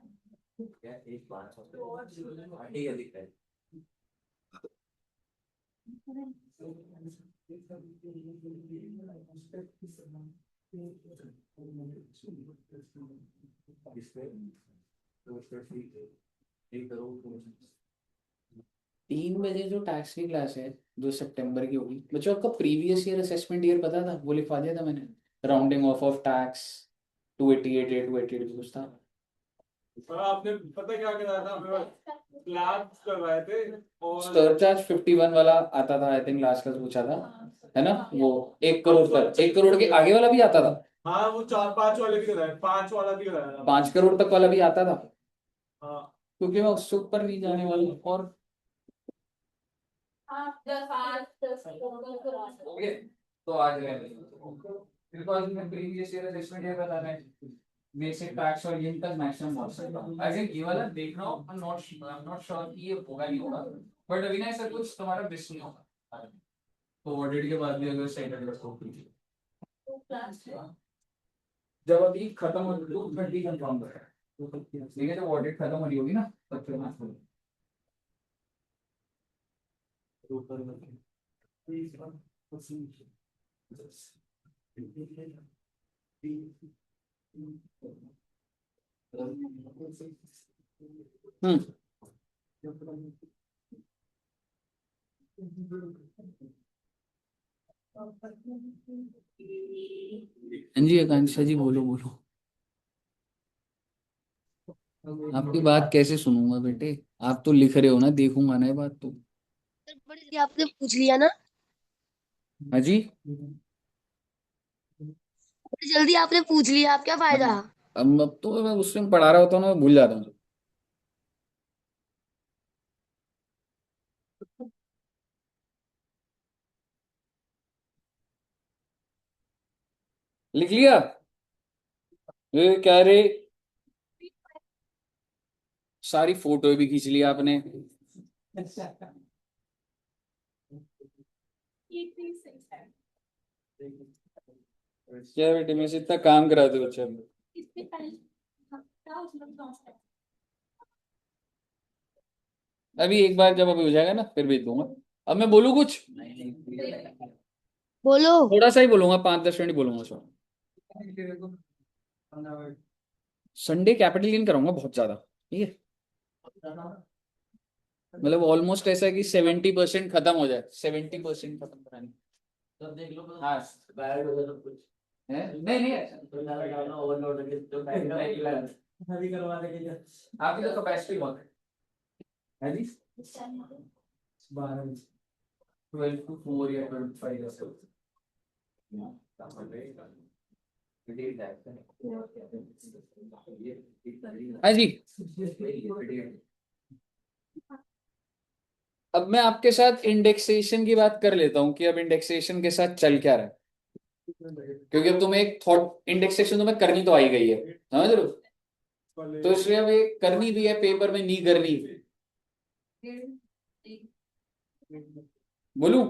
तीन बजे जो टैक्स की क्लास है, जो सितंबर की होगी बच्चों, आपका प्रीवियस ईयर असेसमेंट ईयर पता था? वो लिखवा दिया था मैंने, राउंडिंग ऑफ टैक्स 288 288 कुछ था। सर आपने पता क्या कराया था हमें क्लास करवाए थे और सरचार्ज 51 वाला आता था, आई थिंक लास्ट क्लास पूछा था, है ना? वो 1 करोड़ तक, 1 करोड़ के आगे वाला भी आता था, हाँ वो 4-5 वाले भी कराए 5 वाला भी कराया था 5 करोड़ तक वाला भी आता था, हाँ क्योंकि मैं उससे ऊपर नहीं जाने वाला हूँ। और आप 10 टोटल करा सकते ओके, तो आज बिकॉज़ मैं प्रीवियस ईयर असेसमेंट ये बता रहा है, बेसिक टैक्स और इनकम मैक्सिमम लॉस। अगर ये वाला देख रहा हूँ, आई एम नॉट श्योर कि ये होगा नहीं होगा, बट अविनाश सर कुछ तुम्हारा मिस नहीं होगा, तो ऑडिट के बाद भी अगर सही लगे तो जब अभी खत्म हो 2:30 कंफर्म कर रहा है, ठीक है, जब ऑडिट खत्म हो रही होगी ना तब फिर मैं खोलूँ। हम्म। हाँ जी आकांक्षा जी, बोलो बोलो। आपकी बात कैसे सुनूंगा बेटे, आप तो लिख रहे हो ना, देखूंगा ना ये बात तो। सर बड़ी जल्दी आपने पूछ लिया ना, हाँ जी। बड़ी जल्दी आपने पूछ लिया, आप क्या फायदा। हाँ, अब तो मैं उस टाइम पढ़ा रहा होता हूँ ना, मैं भूल जाता हूँ। लिख लिया। ये क्या रे, सारी फोटो भी खींच लिया आपने। क्या बेटे, मैं से इतना काम कराते हो बच्चे। अभी एक बार जब अभी हो जाएगा ना फिर भेज दूंगा। अब मैं बोलूँ कुछ, बोलो। थोड़ा सा ही बोलूंगा, 5-10 मिनट ही बोलूंगा सर। संडे कैपिटल गेन कराऊंगा बहुत ज्यादा, ठीक है, मतलब ऑलमोस्ट ऐसा है कि 70% खत्म हो जाए, 70% खत्म करानी। तब देख लो हाँ बैड हो गया सब कुछ है, नहीं नहीं तो ज्यादा ज्यादा ओवरलोड के तो अभी करवा देंगे। आपकी तो कैपेसिटी बहुत है जी, 12 12 to 4 या 25 ऐसे। हाँ जी। अब मैं आपके साथ इंडेक्सेशन की बात कर लेता हूँ कि अब इंडेक्सेशन के साथ चल क्या रहा है, क्योंकि अब तुम्हें एक थॉट इंडेक्सेशन तुम्हें करनी तो आई गई है, समझ रहे हो, तो इसलिए अब ये करनी भी है, पेपर में नहीं करनी। बोलूं,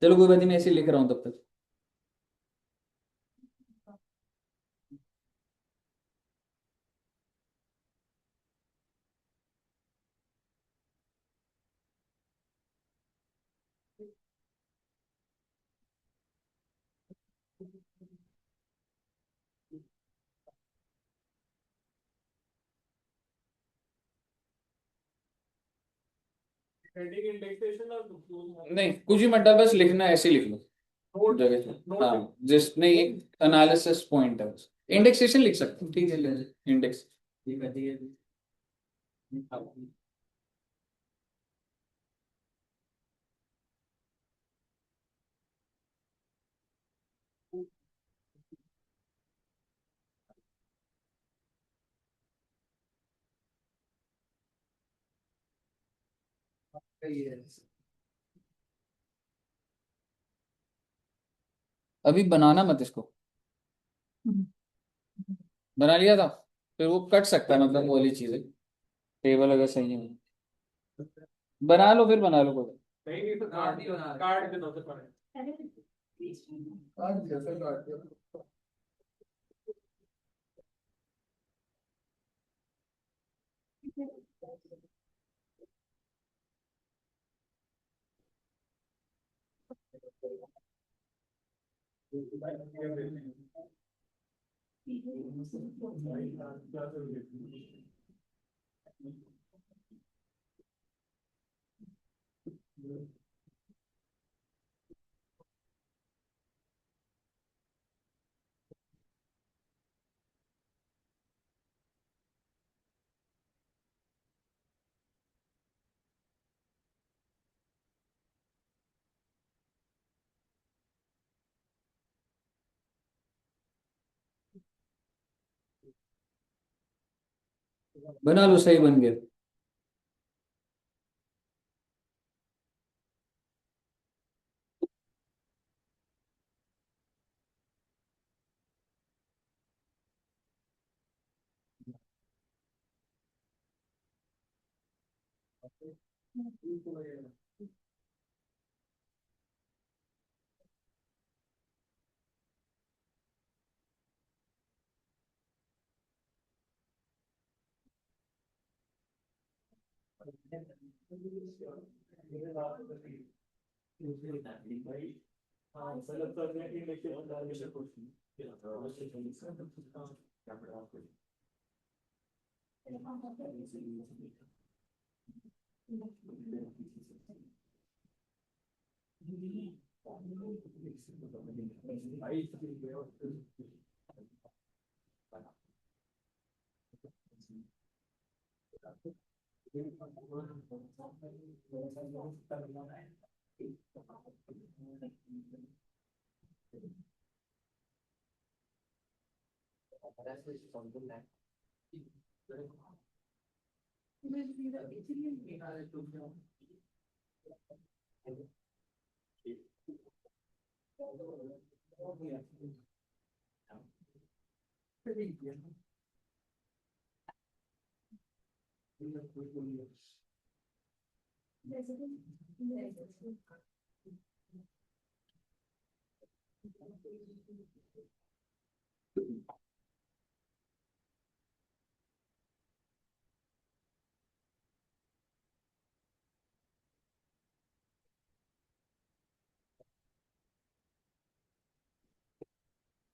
चलो कोई बात नहीं, मैं ऐसे लिख रहा हूँ तब तक। हेडिंग इंडेक्सेशन और नहीं कुछ ही मत डाल, बस लिखना ऐसे ही लिख लो जगह। हाँ जिस नहीं, एक एनालिसिस पॉइंट है बस, इंडेक्सेशन लिख सकते हो, ठीक है, इंडेक्स। ठीक है ठीक है अभी बनाना मत इसको, बना लिया था, फिर वो कट सकता है, मतलब वो वाली चीजें, टेबल अगर सही है, बना लो फिर बना लो कोई। नहीं नहीं तो कार्ड के दो से पड़े काट दिया सर, काट दिया। बना लो, सही बन गया।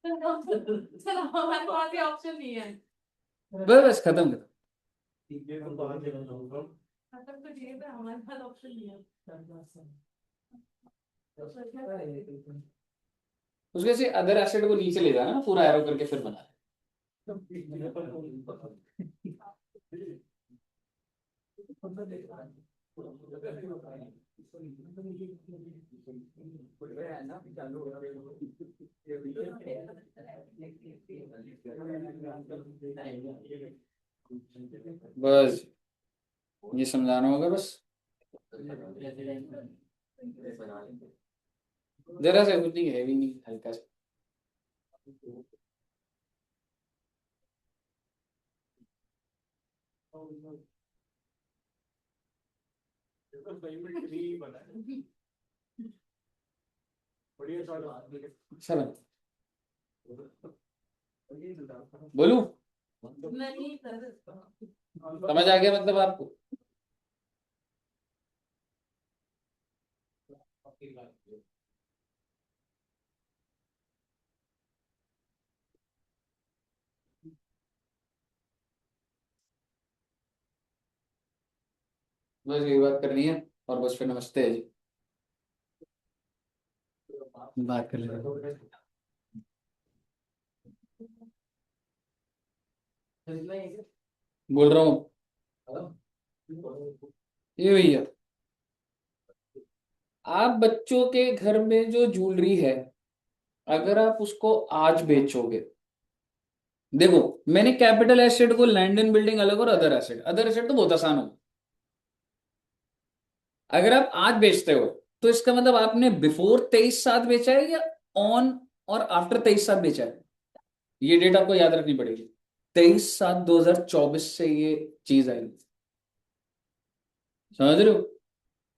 चलो हमारे पास ये ऑप्शन नहीं है। बस खत्म कर। खत्म तो चाहिए पर हमारे पास ऑप्शन नहीं है। उसके से अदर एसेट को नीचे ले जाना, पूरा एरो करके फिर बना। बस ये समझाना होगा बस, जरा सा कुछ नहीं, हैवी नहीं, हल्का सा। चलो बोलू, नहीं सर। समझ आ गया मतलब आपको? बस यही बात करनी है और बस फिर नमस्ते है जी, बात कर लेंगे। बोल रहा हूँ ये भैया, आप बच्चों के घर में जो ज्वेलरी है, अगर आप उसको आज बेचोगे, देखो मैंने कैपिटल एसेट को लैंड एंड बिल्डिंग अलग और अदर एसेट तो बहुत आसान हो। अगर आप आज बेचते हो तो इसका मतलब आपने बिफोर 23/7 बेचा है या ऑन और आफ्टर 23/7 बेचा है, ये डेट आपको याद रखनी पड़ेगी। 23/7/2024 से ये चीज आई, समझ रहे हो?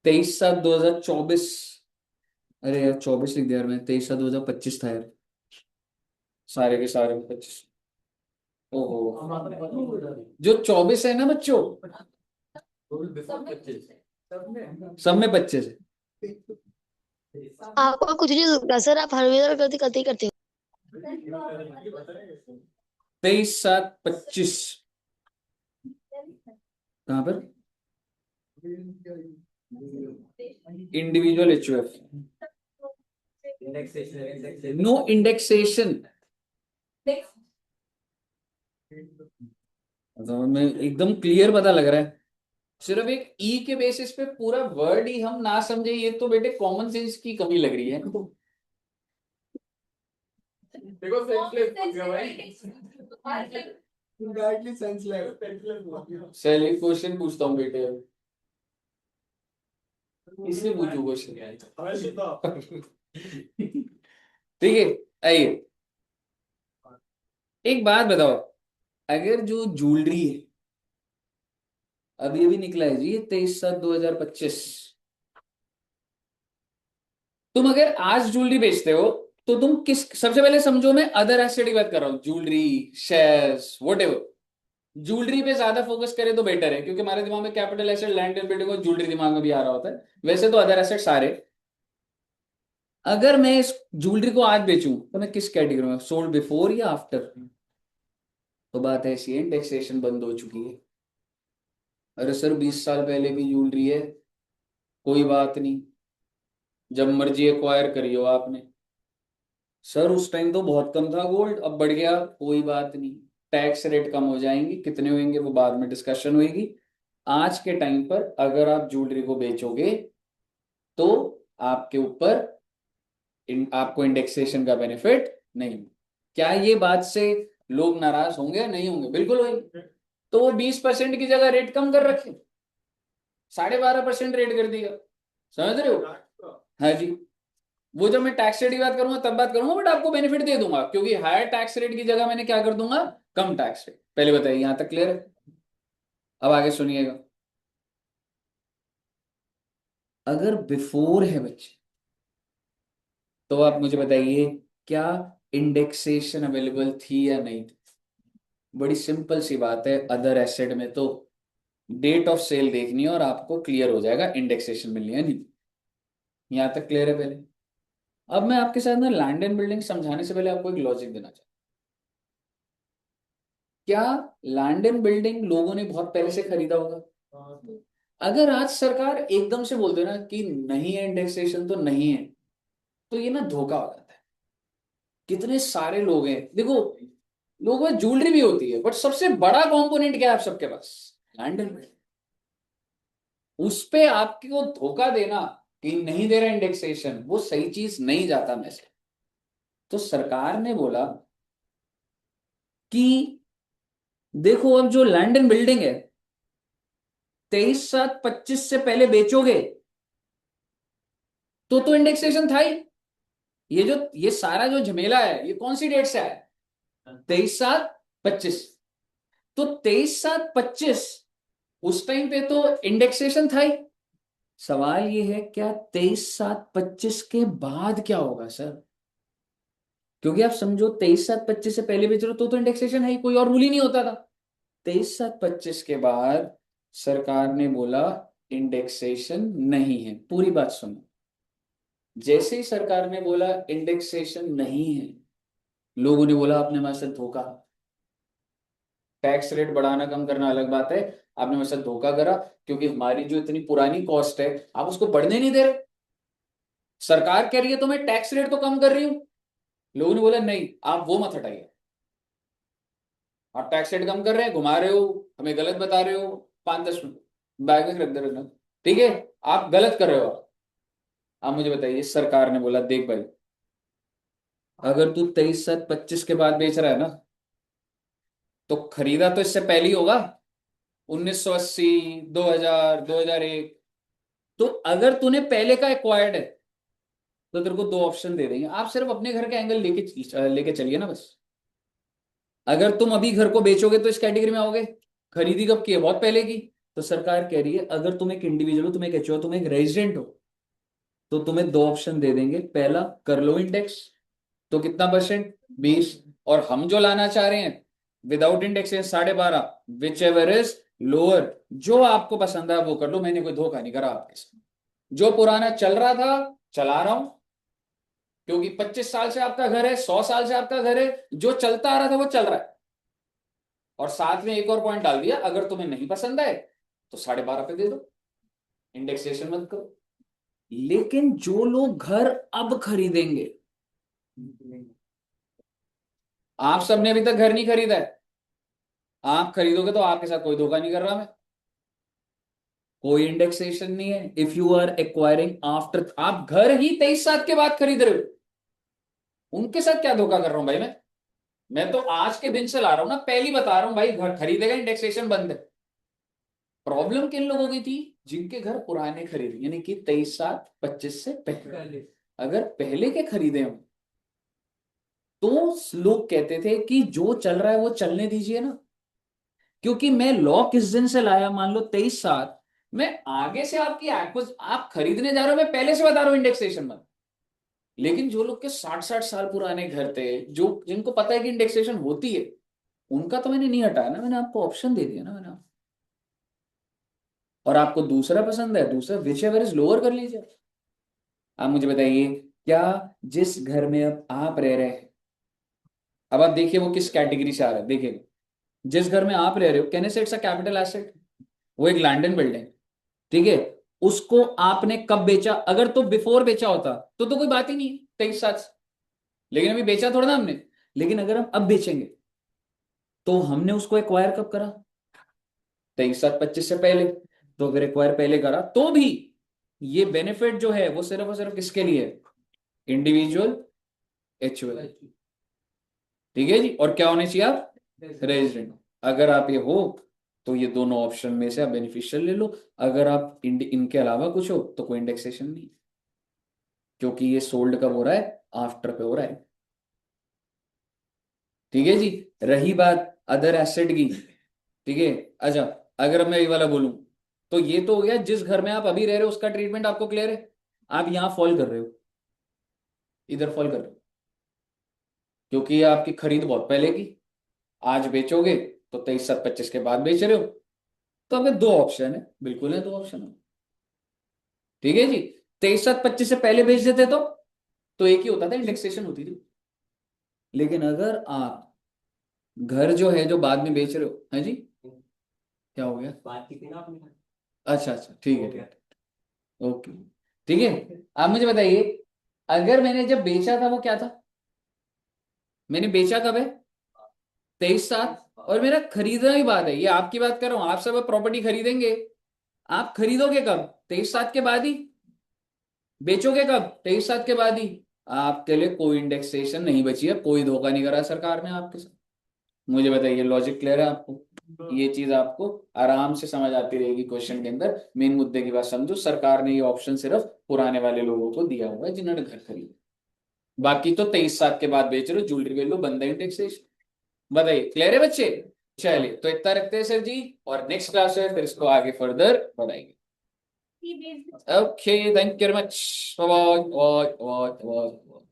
23/7/2024, अरे यार 24 लिख दिया यार मैं, 23/7/2025 था यार, सारे के सारे 25। ओहो, जो 24 है ना बच्चों, सब में 25 है। आपको कुछ नहीं लगता सर, आप हमेशा गलती करते ही करते हो। 23/7/25 कहां पर? Individual HUF, no indexation. मैं एकदम क्लियर पता लग रहा है, सिर्फ एक ई के बेसिस पे पूरा वर्ड ही हम ना समझे, ये तो बेटे कॉमन सेंस की कमी लग रही है। देखो सेंसलेस हो गया भाई, इनडायरेक्टली सेंसलेस हुआ। चलिए क्वेश्चन पूछता हूँ बेटे, इसलिए पूछू क्वेश्चन। ठीक है, आइए एक बात बताओ, अगर जो ज्वेलरी है अभी अभी निकला है जी, ये 23/7/2025, तुम अगर आज ज्वेलरी बेचते हो तो तुम किस, सबसे पहले समझो मैं अदर एसेट की बात कर रहा हूं, ज्वेलरी, शेयर्स, व्हाटएवर। ज्वेलरी पे ज्यादा फोकस करें तो बेटर है, क्योंकि हमारे दिमाग में capital asset land and building और ज्वेलरी दिमाग में भी आ रहा होता है। वैसे तो अदर एसेट सारे। अगर मैं इस ज्वेलरी को आज बेचूं तो मैं किस कैटेगरी में, सोल्ड बिफोर या आफ्टर? तो बात ऐसी है, इंडेक्सेशन बंद हो चुकी है। अरे सर 20 साल पहले की ज्वेलरी है, कोई बात नहीं, जब मर्जी एक्वायर करियो आपने। सर उस टाइम तो बहुत कम था गोल्ड, अब बढ़ गया, कोई बात नहीं, टैक्स रेट कम हो जाएंगे, कितने होंगे वो बाद में डिस्कशन होगी। आज के टाइम पर अगर आप ज्वेलरी को बेचोगे तो आपके ऊपर आपको इंडेक्सेशन का बेनिफिट नहीं। क्या ये बात से लोग नाराज होंगे या नहीं होंगे? बिल्कुल होंगे। तो वो 20% की जगह रेट कम कर रखे, 12.5% रेट कर दिया, समझ रहे हो? हाँ जी। वो जब मैं टैक्स रेट की बात करूंगा तब बात करूंगा, बट आपको बेनिफिट दे दूंगा, क्योंकि हायर टैक्स रेट की जगह मैंने क्या कर दूंगा, कम टैक्स रेट। पहले बताइए, यहां तक क्लियर है? अब आगे सुनिएगा। अगर बिफोर है बच्चे, तो आप मुझे बताइए क्या इंडेक्सेशन अवेलेबल थी या नहीं थी? बड़ी सिंपल सी बात है, अदर एसेट में तो डेट ऑफ सेल देखनी है और आपको क्लियर हो जाएगा इंडेक्सेशन मिलनी है नहीं। यहां तक क्लियर है? पहले अब मैं आपके साथ ना लैंड एंड बिल्डिंग समझाने से पहले आपको एक लॉजिक देना चाहता हूं। क्या लैंड एंड बिल्डिंग लोगों ने बहुत पहले से खरीदा होगा? अगर आज सरकार एकदम से बोल देना कि नहीं है इंडेक्सेशन तो नहीं है, तो ये ना धोखा हो जाता है। कितने सारे लोग हैं, देखो लोगों में ज्वेलरी भी होती है, बट सबसे बड़ा कंपोनेंट क्या है आप सबके पास? Land and building. उस पे आपको धोखा देना कि नहीं दे रहा इंडेक्सेशन, वो सही चीज नहीं जाता मैसेज। तो सरकार ने बोला कि देखो अब जो लैंड एंड बिल्डिंग है, 23/7/25 से पहले बेचोगे तो इंडेक्सेशन था ही। ये सारा जो झमेला है, ये कौन सी डेट से आया? 23/7/25। तो 23/7/25 उस टाइम पे तो इंडेक्सेशन था ही। सवाल ये है क्या 23/7/25 के बाद क्या होगा सर? क्योंकि आप समझो 23/7/25 से पहले बेच रहे हो तो इंडेक्सेशन है ही, कोई और रूल ही नहीं होता था। 23/7/25 के बाद सरकार ने बोला इंडेक्सेशन नहीं है। पूरी बात सुनो। जैसे ही सरकार ने बोला इंडेक्सेशन नहीं है, लोगों ने बोला आपने हमारे साथ धोखा। टैक्स रेट बढ़ाना कम करना अलग बात है, आपने हमारे साथ धोखा करा, क्योंकि हमारी जो इतनी पुरानी कॉस्ट है आप उसको बढ़ने नहीं दे रहे। सरकार कह रही है तो मैं टैक्स रेट तो कम कर रही हूं। लोगों ने बोला नहीं, आप वो मत हटाइए, आप टैक्स रेट कम कर रहे हैं, घुमा रहे हो, हमें गलत बता रहे हो। 5-10 मिनट बैग में रख दे रखना, ठीक है, आप गलत कर रहे हो। आप मुझे बताइए, सरकार ने बोला देख भाई, अगर तू 23/7/25 के बाद बेच रहा है ना, तो खरीदा तो इससे पहले ही होगा, 1980, 2000, 2001। तो अगर तूने पहले का एक्वायर्ड है तो तेरे को दो ऑप्शन दे देंगे। आप सिर्फ अपने घर के एंगल लेके चलिए ना बस। अगर तुम अभी घर को बेचोगे तो इस कैटेगरी में आओगे, खरीदी कब की है? बहुत पहले की। तो सरकार कह रही है अगर तुम एक इंडिविजुअल हो, तुम एक एचओ, तुम एक रेजिडेंट हो, तो तुम्हें दो ऑप्शन दे देंगे। पहला, कर लो इंडेक्स, तो कितना परसेंट? 20। और हम जो लाना चाह रहे हैं without index 12.5, which ever is lower. जो आपको पसंद है वो कर लो, मैंने कोई धोखा नहीं करा आपके साथ। जो पुराना चल रहा था चला रहा हूं, क्योंकि 25 साल से आपका घर है, 100 साल से आपका घर है, जो चलता आ रहा था वो चल रहा है। और साथ में एक और पॉइंट डाल दिया, अगर तुम्हें नहीं पसंद आए तो 12.5 पे दे दो, इंडेक्सेशन मत करो। लेकिन जो लोग घर अब खरीदेंगे, आप सबने अभी तक घर नहीं खरीदा है, आप खरीदोगे तो आपके साथ कोई धोखा नहीं कर रहा मैं, कोई इंडेक्सेशन नहीं है। If you are acquiring after, आप घर ही 23/7 के बाद खरीद रहे हो, उनके साथ क्या धोखा कर रहा हूं भाई मैं तो आज के दिन से ला रहा हूं ना, पहली बता रहा हूं भाई, घर खरीदेगा इंडेक्सेशन बंद है। प्रॉब्लम किन लोगों की थी? जिनके घर पुराने खरीदे, यानी कि 23/7/25 से पहले। अगर पहले के खरीदे हो तो लोग कहते थे कि जो चल रहा है वो चलने दीजिए ना, क्योंकि मैं लॉ किस दिन से लाया, मान लो 23/7, मैं आगे से आपकी आप खरीदने जा रहे हो, मैं पहले से बता रहा हूं इंडेक्सेशन मत। लेकिन जो लोग के 60-60 साल पुराने घर थे, जो जिनको पता है कि इंडेक्सेशन होती है, उनका तो मैंने नहीं हटाया ना, मैंने आपको ऑप्शन दे दिया ना मैंने आपको। और आपको दूसरा पसंद है, दूसरा विच एवर इज लोअर कर लीजिए। आप मुझे बताइए, क्या जिस घर में अब आप रह रहे हैं, अब आप देखिए वो किस कैटेगरी से आ रहा है, देखिए जिस घर में आप रह रहे हो, कैन आई से इट्स अ कैपिटल एसेट, वो एक लैंड एंड बिल्डिंग, ठीक है, उसको आपने कब बेचा? अगर तो बिफोर बेचा होता तो कोई बात ही नहीं है 23/7 से। लेकिन अभी बेचा थोड़ा ना हमने, लेकिन अगर हम अब बेचेंगे तो हमने उसको एक्वायर कब करा? 23/7/25 से पहले। तो अगर एक्वायर पहले करा तो भी ये बेनिफिट जो है वो सिर्फ और सिर्फ किसके लिए है? इंडिविजुअल एचयूएल, ठीक है जी। और क्या होने चाहिए आप? रेजिडेंट। अगर आप ये हो तो ये दोनों ऑप्शन में से आप बेनिफिशियल ले लो। अगर आप इनके अलावा कुछ हो तो कोई इंडेक्सेशन नहीं, क्योंकि ये सोल्ड कब हो रहा है? आफ्टर पे हो रहा है, ठीक है जी। रही बात अदर एसेट की, ठीक है। अच्छा, अगर मैं ये वाला बोलूं तो ये तो हो गया जिस घर में आप अभी रह रहे हो उसका ट्रीटमेंट आपको क्लियर है। आप यहां फॉल कर रहे हो, इधर फॉल कर रहे हो, क्योंकि ये आपकी खरीद बहुत पहले की, आज बेचोगे तो 23/7/25 के बाद बेच रहे हो। तो अगर दो ऑप्शन है, बिल्कुल है, दो ऑप्शन है, ठीक है जी। 23/7/25 से पहले बेच देते तो एक ही होता था, इंडेक्सेशन होती थी। लेकिन अगर आप घर जो है जो बाद में बेच रहे हो, है जी, क्या हो गया? बात की थी ना आपने। अच्छा अच्छा, ठीक है ठीक है, ओके, ठीक है। आप मुझे बताइए, अगर मैंने जब बेचा था वो क्या था? मैंने बेचा कब है? 23/7। और मेरा खरीदना की बात है, ये आपकी बात कर रहा हूं, आप सब प्रॉपर्टी खरीदेंगे, आप खरीदोगे कब? 23/7 के बाद ही। बेचोगे कब? 23/7 के बाद ही। आपके लिए कोई इंडेक्सेशन नहीं बची है, कोई धोखा नहीं करा सरकार ने आपके साथ। मुझे बताइए, लॉजिक क्लियर है आपको? ये चीज आपको आराम से समझ आती रहेगी क्वेश्चन के अंदर। मेन मुद्दे की बात समझो, सरकार ने ये ऑप्शन सिर्फ पुराने वाले लोगों को दिया हुआ है जिन्होंने घर खरीदा, बाकी तो 23/7 के बाद बेच रहे हो, ज्वेलरी वैल्यू बंद है इंडेक्सेशन। बताइए, क्लियर है बच्चे? चलिए, तो इतना रखते हैं सर जी, और नेक्स्ट क्लास है फिर इसको आगे फर्दर बढ़ाएंगे। Okay, thank you very much, bye bye bye bye bye.